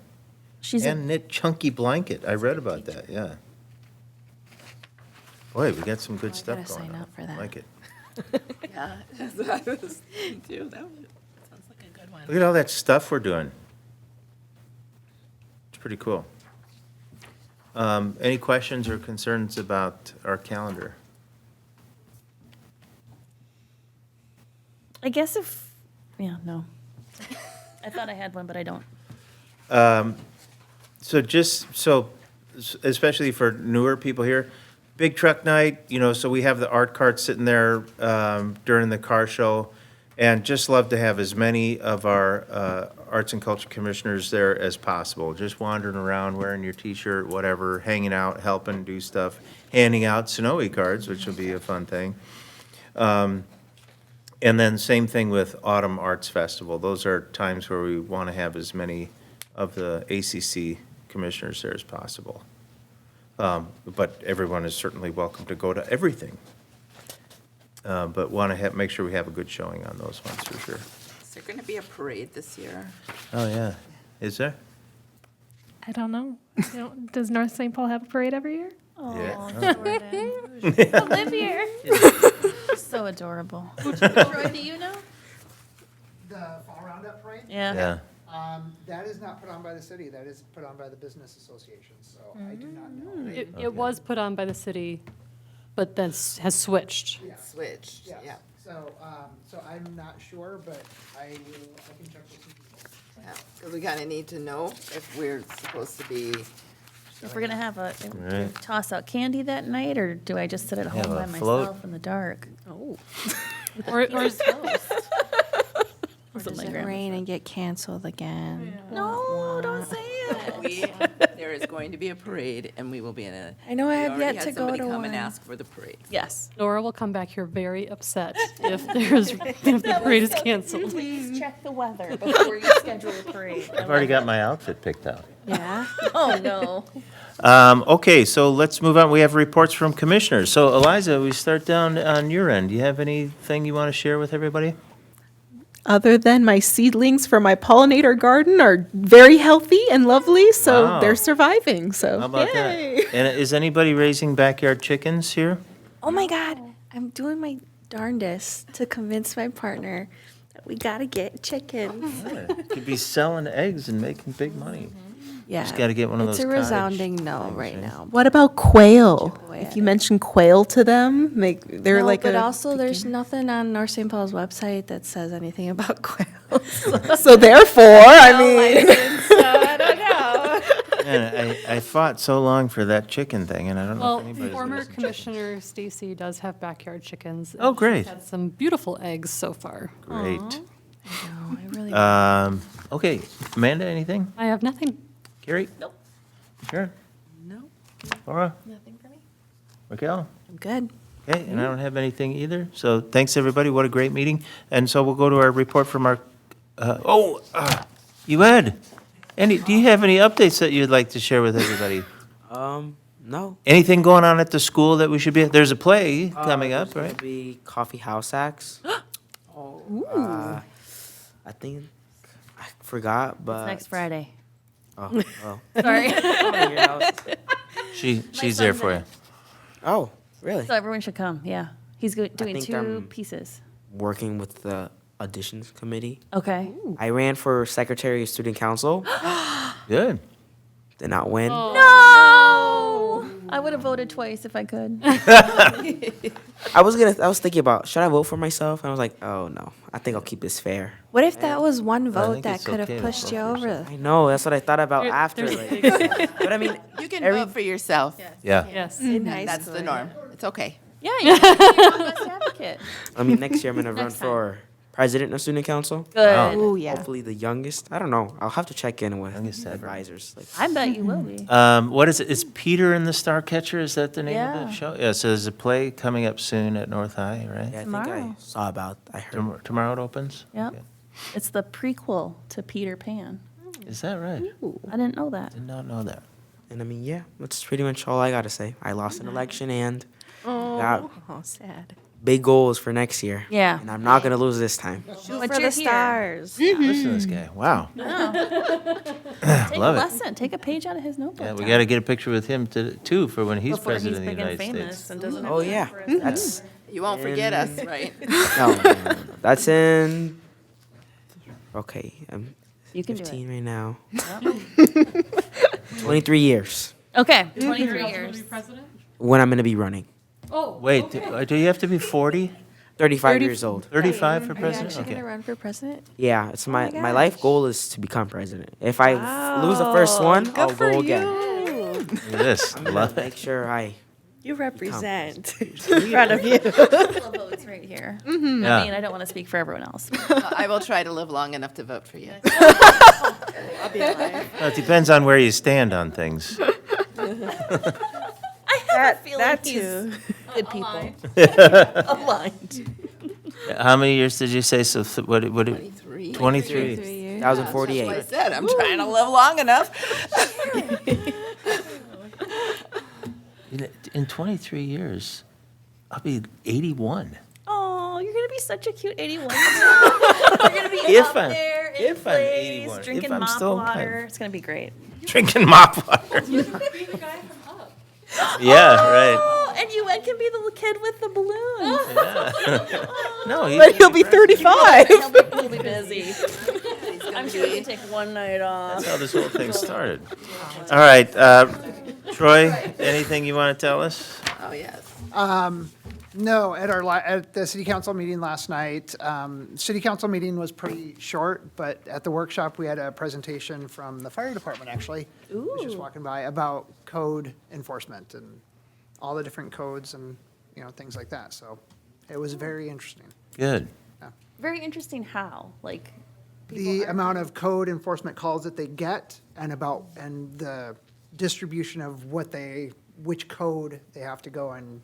Speaker 3: She's
Speaker 1: And knit chunky blanket, I read about that, yeah. Boy, we got some good stuff
Speaker 7: gotta
Speaker 1: going
Speaker 7: sign
Speaker 1: on.
Speaker 7: up for that.
Speaker 1: Like it.
Speaker 6: Yeah, that's what I was thinking too. That sounds like a good one.
Speaker 1: Look at all that stuff we're doing. It's pretty cool. Any questions or concerns about our calendar?
Speaker 3: I guess yeah, no. I thought I had one, but I don't.
Speaker 1: So especially for newer people here, big truck night, so we have the art cart sitting there during the car show. And just love to have as many of our arts and culture commissioners there as possible. Just wandering around, wearing your T-shirt, whatever, hanging out, helping do stuff, handing out Snowy cards, which will be a fun thing. And then same thing with Autumn Arts Festival. Those are times where we want to have as many of the ACC commissioners there as possible. But everyone is certainly welcome to go to everything. But want to make sure we have a good showing on those ones for sure.
Speaker 6: Is there going to be a parade this year?
Speaker 1: Oh, yeah. Is there?
Speaker 2: I don't know. Does North St. Paul have a parade every year?
Speaker 3: Oh,
Speaker 1: Yeah.
Speaker 3: Jordan.
Speaker 2: I live here.
Speaker 3: So adorable. Troy, do you know?
Speaker 10: The Fall Roundup Parade?
Speaker 3: Yeah.
Speaker 1: Yeah.
Speaker 10: That is not put on by the city, that is put on by the business association, so I do not know.
Speaker 5: It was put on by the city, but then has switched.
Speaker 6: Switched,
Speaker 10: Yes.
Speaker 6: yeah.
Speaker 10: So I'm not sure, but I can check with some people.
Speaker 6: Because we kind of need to know if we're supposed to be,
Speaker 3: If we're gonna have a
Speaker 1: Right.
Speaker 3: toss out candy that night, or do I just sit at home
Speaker 1: Have
Speaker 3: by
Speaker 1: a float.
Speaker 3: myself in the dark? Oh.
Speaker 5: Or
Speaker 7: Does it rain and get canceled again?
Speaker 3: No, don't say it.
Speaker 6: there is going to be a parade and we will be in a.
Speaker 7: I know I
Speaker 6: we
Speaker 7: have
Speaker 6: already
Speaker 7: yet
Speaker 6: had
Speaker 7: to go
Speaker 6: somebody
Speaker 7: to
Speaker 6: come and
Speaker 7: one.
Speaker 6: ask for the parade.
Speaker 3: Yes.
Speaker 5: Nora will come back here very upset if the parade is canceled.
Speaker 3: Please check the weather before you schedule a parade.
Speaker 1: I've already got my outfit picked out.
Speaker 7: Yeah.
Speaker 3: Oh, no.
Speaker 1: Okay, so let's move on. We have reports from commissioners. So Eliza, we start down on your end. Do you have anything you want to share with everybody?
Speaker 4: Other than my seedlings for my pollinator garden are very healthy and lovely, so
Speaker 1: Wow.
Speaker 4: they're surviving. So
Speaker 1: How about
Speaker 4: yay.
Speaker 1: that? And is anybody raising backyard chickens here?
Speaker 7: Oh my God, I'm doing my darndest to convince my partner that we gotta get chickens.
Speaker 1: Could be selling eggs and making big money.
Speaker 7: Yeah.
Speaker 1: Just gotta get one of
Speaker 7: It's
Speaker 1: those
Speaker 7: a
Speaker 1: cottage
Speaker 7: resounding no
Speaker 1: things,
Speaker 7: right
Speaker 1: right?
Speaker 7: now.
Speaker 4: What about quail?
Speaker 7: away
Speaker 4: If
Speaker 7: at
Speaker 4: you
Speaker 7: it.
Speaker 4: mention quail to them, they're
Speaker 7: No,
Speaker 4: like
Speaker 7: but
Speaker 4: a
Speaker 7: also there's nothing on North St. Paul's website that says anything about quails.
Speaker 4: so therefore, I mean,
Speaker 7: So I don't know.
Speaker 1: Man, I fought so long for that chicken thing, and I don't know
Speaker 5: Well,
Speaker 1: if anybody's
Speaker 5: former
Speaker 1: listened.
Speaker 5: Commissioner Stacy does have backyard chickens.
Speaker 1: Oh,
Speaker 5: and she's
Speaker 1: great.
Speaker 5: Had some beautiful eggs so far.
Speaker 1: Great.
Speaker 7: I really
Speaker 1: Okay, Amanda, anything?
Speaker 5: I have nothing.
Speaker 1: Carrie?
Speaker 3: Nope.
Speaker 1: Sure.
Speaker 3: No.
Speaker 1: Laura?
Speaker 8: Nothing for me.
Speaker 1: Raquel?
Speaker 7: am good.
Speaker 1: Okay, and I don't have anything either. So thanks, everybody. What a great meeting. And so we'll go to our report from our, you Ed. Do you have any updates that you'd like to share with everybody?
Speaker 9: No.
Speaker 1: Anything going on at the school that we should be, there's a play coming up,
Speaker 9: There's
Speaker 1: right?
Speaker 9: gonna be coffee house acts. I think, I forgot, but.
Speaker 3: Next Friday.
Speaker 9: Oh, oh.
Speaker 3: Sorry.
Speaker 1: She's there for you.
Speaker 9: Oh, really?
Speaker 3: So everyone should come, yeah. He's doing
Speaker 9: think
Speaker 3: 2
Speaker 9: I'm-
Speaker 3: pieces.
Speaker 9: Working with the auditions committee.
Speaker 3: Okay.
Speaker 9: I ran for secretary of student council,
Speaker 1: Good.
Speaker 9: did not win.
Speaker 3: No! I would have voted twice if I could.
Speaker 9: I was thinking about, should I vote for myself? And I was like, oh no, I think I'll keep this fair.
Speaker 7: What if that was one
Speaker 1: I
Speaker 7: vote
Speaker 1: think
Speaker 7: that
Speaker 1: it's
Speaker 7: could
Speaker 1: okay
Speaker 7: have
Speaker 1: to
Speaker 7: pushed
Speaker 1: vote
Speaker 7: you
Speaker 1: for
Speaker 7: over?
Speaker 1: yourself.
Speaker 9: I know, that's what I thought about after. But I mean,
Speaker 6: You can
Speaker 9: Every-
Speaker 6: vote for yourself.
Speaker 1: Yeah.
Speaker 5: Yes.
Speaker 7: In high
Speaker 6: That's the
Speaker 7: school,
Speaker 6: norm. It's okay.
Speaker 3: Yeah, you're the best advocate.
Speaker 9: I mean, next year I'm gonna run
Speaker 3: Next time.
Speaker 9: for president of student council.
Speaker 3: Good.
Speaker 7: Oh, yeah.
Speaker 9: Hopefully the youngest. I don't know. I'll have to check in with
Speaker 1: Youngest ever.
Speaker 9: advisors. Like,
Speaker 3: I bet you will be.
Speaker 1: What is it? Is Peter and the Star Catcher? Is that the name of
Speaker 3: Yeah.
Speaker 1: the show? Yeah, so there's a play coming up soon at North High, right?
Speaker 9: yeah, I think
Speaker 3: Tomorrow.
Speaker 9: I saw about. I heard.
Speaker 1: Tomorrow it opens?
Speaker 3: Yep.
Speaker 1: Okay.
Speaker 3: It's the prequel to Peter Pan.
Speaker 1: Is that right?
Speaker 3: I didn't know that.
Speaker 1: Did not know that.
Speaker 9: And I mean, yeah, that's pretty much all I gotta say. I lost an election and got
Speaker 7: Oh, sad.
Speaker 9: big goals for next year.
Speaker 3: Yeah.
Speaker 9: And I'm not gonna lose this time.
Speaker 7: Shoot
Speaker 3: But
Speaker 7: for
Speaker 3: you're
Speaker 7: the
Speaker 3: here.
Speaker 7: stars.
Speaker 1: Listen to this guy. Wow.
Speaker 3: Take
Speaker 1: Love
Speaker 3: a
Speaker 1: it.
Speaker 3: lesson. Take a page out of his notebook.
Speaker 1: Yeah, we
Speaker 3: Tom.
Speaker 1: got to get a picture with him too for when he's
Speaker 3: Before
Speaker 1: president of the
Speaker 3: big and
Speaker 1: United
Speaker 3: famous
Speaker 1: States.
Speaker 3: and doesn't
Speaker 9: Oh yeah, that's
Speaker 6: You won't forget us,
Speaker 9: And-
Speaker 6: right?
Speaker 9: no. That's in. Okay, I'm
Speaker 3: You can do it.
Speaker 9: 15 right now. 23 years
Speaker 3: Okay, 23 years.
Speaker 5: President?
Speaker 9: when I'm gonna be running.
Speaker 5: Oh.
Speaker 1: Wait, do you have to be 40,
Speaker 9: 35 years old.
Speaker 1: 35 for
Speaker 7: Are you
Speaker 1: president?
Speaker 7: actually
Speaker 1: Okay.
Speaker 7: gonna run for president?
Speaker 9: Yeah, it's my
Speaker 7: my
Speaker 9: my life
Speaker 7: gosh.
Speaker 9: goal is to become president. If I lose the first one, I'll go again.
Speaker 1: Look at this.
Speaker 9: I'm gonna
Speaker 1: Love
Speaker 9: make
Speaker 1: it.
Speaker 9: sure I.
Speaker 7: You represent. Proud of you.
Speaker 3: Votes right here. I mean,
Speaker 1: Yeah.
Speaker 3: I don't want to speak for everyone else.
Speaker 6: I will try to live long enough to vote for you.
Speaker 7: I'll be alive.
Speaker 1: Well, it depends on where you stand on things.
Speaker 3: I have a feeling
Speaker 7: that
Speaker 3: he's
Speaker 7: too.
Speaker 3: good people. Aligned.
Speaker 1: How many years did you say? So what?
Speaker 6: 23.
Speaker 1: 23.
Speaker 7: 3 years.
Speaker 9: 2048.
Speaker 6: That's what I said. I'm trying to live long enough.
Speaker 1: In 23 years, I'll be 81.
Speaker 3: Oh, you're gonna be such a cute 81. You're gonna be
Speaker 1: If
Speaker 3: up
Speaker 1: I'm-
Speaker 3: there in
Speaker 1: if I'm
Speaker 3: place,
Speaker 1: 81, if
Speaker 3: drinking
Speaker 1: I'm
Speaker 3: mop
Speaker 1: still
Speaker 3: water.
Speaker 1: alive.
Speaker 3: It's gonna be great.
Speaker 1: Drinking mop water. Yeah, right.
Speaker 3: Oh, and you can be the kid with the balloon.
Speaker 1: No,
Speaker 7: But he'll be 35.
Speaker 3: He'll be busy. I'm sure he can take one night off.
Speaker 1: That's how this whole thing started. All right, Troy, anything you want to tell us?
Speaker 6: Oh, yes.
Speaker 10: No, at the city council meeting last night, city council meeting was pretty short, but at the workshop, we had a presentation from the fire department, actually. I was just walking by, about code enforcement and all the different codes and, things like that. So it was very interesting.
Speaker 1: Good.
Speaker 3: Very interesting how, like,
Speaker 10: The amount of code enforcement calls that they get and the distribution of which code they have to go and,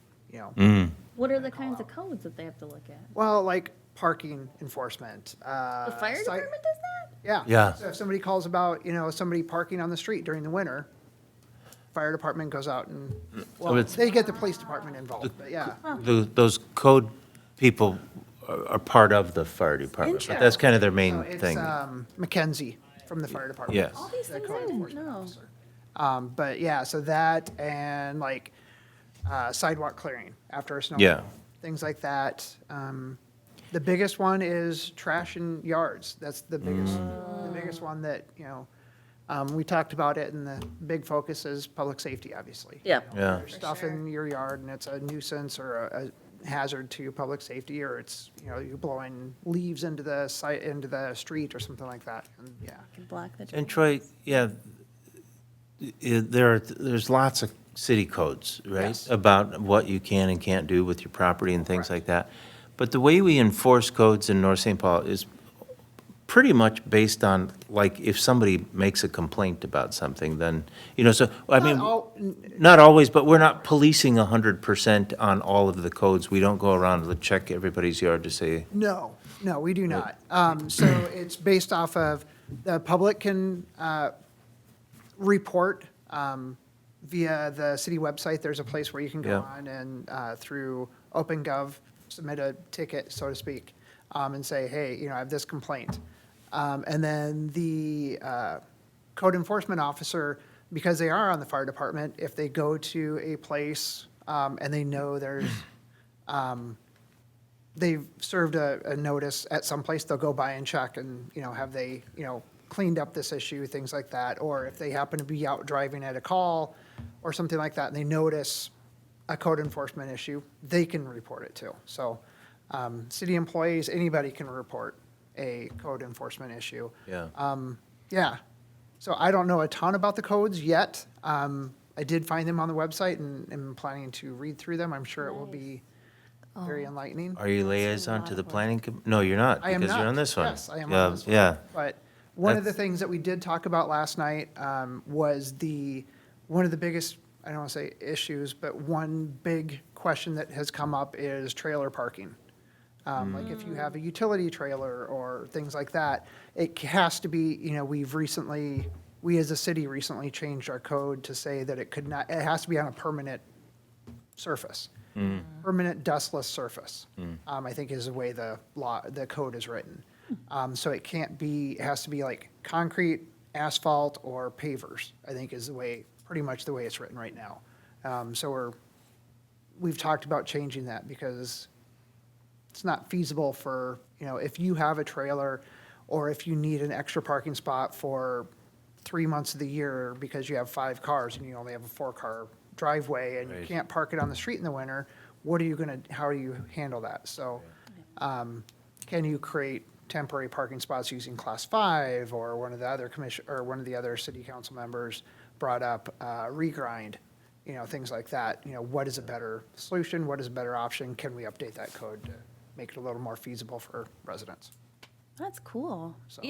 Speaker 3: what are the kinds of codes that they have to look at?
Speaker 10: well, like parking enforcement.
Speaker 3: The fire department does that?
Speaker 10: Yeah.
Speaker 1: Yeah.
Speaker 10: So if somebody calls about, somebody parking on the street during the winter, fire department goes out and, well,
Speaker 1: it's-
Speaker 10: they get the police department involved, but yeah.
Speaker 1: Those code people are part of the fire department, but that's kind of their
Speaker 10: So
Speaker 1: main
Speaker 10: it's,
Speaker 1: thing.
Speaker 10: Mackenzie from the fire department.
Speaker 1: Yes.
Speaker 3: All these
Speaker 10: The
Speaker 3: things
Speaker 10: code
Speaker 3: I didn't
Speaker 10: enforcement
Speaker 3: know.
Speaker 10: officer. But yeah, so that and like sidewalk clearing after a snowfall.
Speaker 1: Yeah.
Speaker 10: Things like that. The biggest one is trash in yards. That's the biggest one that, we talked about it and the big focus is public safety, obviously.
Speaker 3: Yeah.
Speaker 1: Yeah.
Speaker 10: There's stuff in your yard and it's a nuisance or a hazard to public safety, or it's, you're blowing leaves into the street or something like that. And yeah.
Speaker 3: Can block the.
Speaker 1: And Troy, yeah, there's lots of city codes, right?
Speaker 10: Yes.
Speaker 1: About what you can and can't do with your property and things like that. But the way we enforce codes in North St. Paul is pretty much based on, like, if somebody makes a complaint about something, then, so, I mean, not always, but we're not policing 100% on all of the codes. We don't go around and check everybody's yard to say,
Speaker 10: No, we do not. So it's based off of, the public can report via the city website. There's a place where you can go
Speaker 1: Yeah.
Speaker 10: on and through OpenGov, submit a ticket, so to speak, and say, hey, I have this complaint. And then the code enforcement officer, because they are on the fire department, if they go to a place and they know there's, they've served a notice at some place, they'll go by and check and, have they, cleaned up this issue, things like that. Or if they happen to be out driving at a call or something like that, and they notice a code enforcement issue, they can report it too. So, city employees, anybody can report a code enforcement issue.
Speaker 1: yeah.
Speaker 10: Yeah. So I don't know a ton about the codes yet. I did find them on the website and am planning to read through them. I'm sure it will be very enlightening.
Speaker 1: Are you liaison to the planning? No, you're not,
Speaker 10: I am
Speaker 1: because you're
Speaker 10: not.
Speaker 1: on this one.
Speaker 10: Yes, I am
Speaker 1: Yeah,
Speaker 10: on this one.
Speaker 1: Yeah,
Speaker 10: But one of the
Speaker 1: That's-
Speaker 10: things that we did talk about last night was one of the biggest, I don't want to say issues, but one big question that has come up is trailer parking. Like if you have a utility trailer or things like that, it has to be, we as a city recently changed our code to say that it has to be on a permanent surface. Permanent dustless surface, I think is the way the code is written. So it has to be like concrete, asphalt, or pavers, I think is pretty much the way it's written right now. So we've talked about changing that because it's not feasible for, if you have a trailer or if you need an extra parking spot for 3 months of the year because you have 5 cars and you only have a 4-car driveway and you
Speaker 1: Right.
Speaker 10: can't park it on the street in the winter, how do you handle that? So, can you create temporary parking spots using Class 5, or one of the other city council members brought up, regrind, things like that. What is a better solution? What is a better option? Can we update that code to make it a little more feasible for residents?
Speaker 3: That's cool.
Speaker 10: So-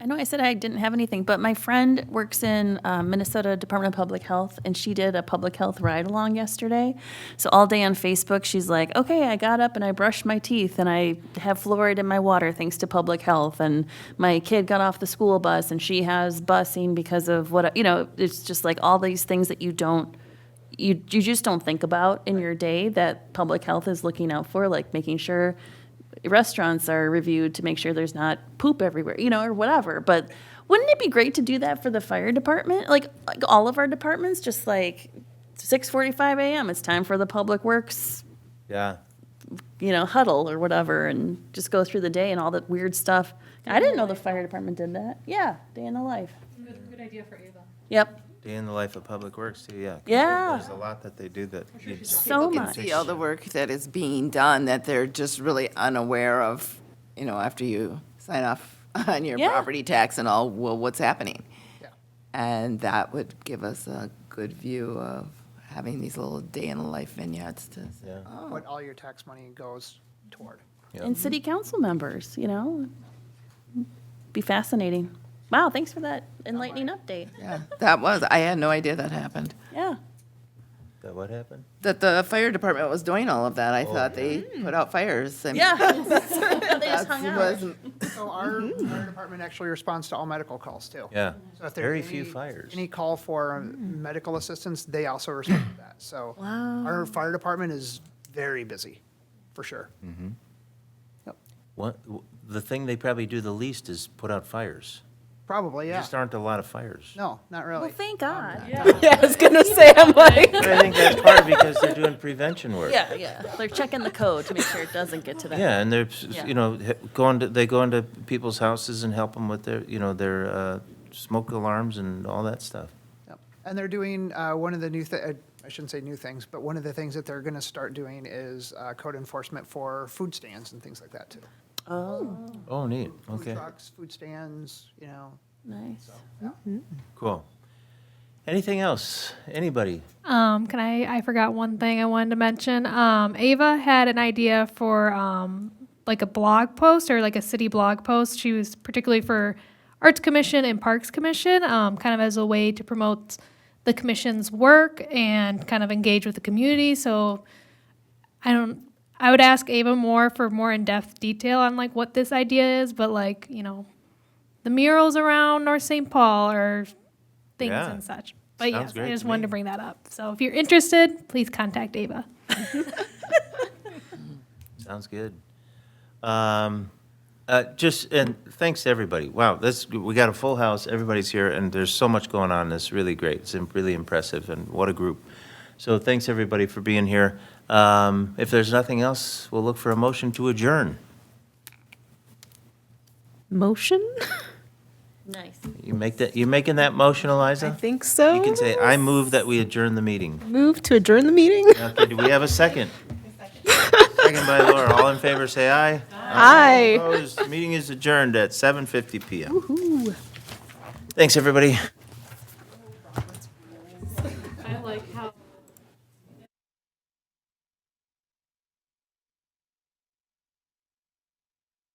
Speaker 3: I know I said I didn't have anything, but my friend works in Minnesota Department of Public Health, and she did a public health ride-along yesterday. So all day on Facebook, she's like, okay, I got up and I brushed my teeth, and I have fluoride in my water thanks to public health, and my kid got off the school bus, and she has busing because of what, it's just like all these things that you just don't think about in your day that public health is looking out for, like making sure restaurants are reviewed to make sure there's not poop everywhere, or whatever. But wouldn't it be great to do that for the fire department? Like all of our departments, just like 6:45 a.m., it's time for the public works,
Speaker 1: yeah.
Speaker 3: huddle or whatever, and just go through the day and all that weird stuff. I didn't know the fire department did that. Yeah, day in the life.
Speaker 5: Good idea for Ava.
Speaker 3: Yep,
Speaker 1: Day in the life of Public Works, too, yeah.
Speaker 3: Yeah.
Speaker 1: There's a lot that they do that.
Speaker 3: so
Speaker 6: Can
Speaker 3: much.
Speaker 6: see all the work that is being done, that they're just really unaware of, after you sign off on your
Speaker 3: Yeah.
Speaker 6: property tax and all, well, what's happening?
Speaker 10: Yeah.
Speaker 6: And that would give us a good view of having these little day-in-the-life vignettes to say,
Speaker 1: Yeah.
Speaker 6: oh,
Speaker 10: What all your tax money goes toward.
Speaker 3: And city council members, be fascinating. Wow, thanks for that enlightening update.
Speaker 6: yeah, I had no idea that happened.
Speaker 3: Yeah.
Speaker 1: That what happened?
Speaker 6: That the fire department was doing all of that. I thought they put out fires. I mean,
Speaker 3: Yeah. They just hung
Speaker 6: that
Speaker 3: out.
Speaker 6: wasn't-
Speaker 10: So our fire department actually responds to all medical calls too.
Speaker 1: Yeah.
Speaker 10: So if there's
Speaker 1: Very few
Speaker 10: any-
Speaker 1: fires.
Speaker 10: Any call for medical assistance, they also respond to that. So our fire department is very busy, for sure.
Speaker 1: The thing they probably do the least is put out fires.
Speaker 10: Probably,
Speaker 1: There
Speaker 10: yeah.
Speaker 1: just aren't a lot of fires.
Speaker 10: No, not really.
Speaker 3: Well, thank God.
Speaker 4: Yeah, I was gonna say, I'm like.
Speaker 1: But I think that's part because they're doing prevention work.
Speaker 3: Yeah. They're checking the code to make sure it doesn't get to that.
Speaker 1: Yeah, and they're,
Speaker 3: Yeah.
Speaker 1: they go into people's houses and help them with their smoke alarms and all that stuff.
Speaker 10: Yep. And they're doing, one of the I shouldn't say new things, but one of the things that they're gonna start doing is code enforcement for food stands and things like that too.
Speaker 1: Oh, neat,
Speaker 10: Food
Speaker 1: okay,
Speaker 10: trucks, food stands,
Speaker 3: Nice.
Speaker 1: cool. Anything else? Anybody?
Speaker 2: I forgot one thing I wanted to mention. Ava had an idea for like a blog post or like a city blog post. She was particularly for Arts Commission and Parks Commission, kind of as a way to promote the commission's work and kind of engage with the community. So I would ask Ava for more in-depth detail on like what this idea is, but like, the murals around North St. Paul or things
Speaker 1: Yeah.
Speaker 2: and such. But
Speaker 1: Sounds
Speaker 2: yes,
Speaker 1: great
Speaker 2: I just
Speaker 1: to
Speaker 2: wanted
Speaker 1: me.
Speaker 2: to bring that up. So if you're interested, please contact Ava.
Speaker 1: Sounds good. And thanks to everybody. Wow, we got a full house. Everybody's here, and there's so much going on. It's really great. It's really impressive, and what a group. So thanks everybody for being here. If there's nothing else, we'll look for a motion to adjourn.
Speaker 4: Motion?
Speaker 3: Nice.
Speaker 1: You making that motion,
Speaker 4: I
Speaker 1: Eliza?
Speaker 4: think so.
Speaker 1: You can say, I move that we adjourn the meeting.
Speaker 4: Move to adjourn the meeting?
Speaker 1: Okay, do we have a second? Second by Laura. All in favor, say aye.
Speaker 4: Aye.
Speaker 1: Opposed? Meeting is adjourned at 7:50 PM. Thanks, everybody.
Speaker 5: I like how.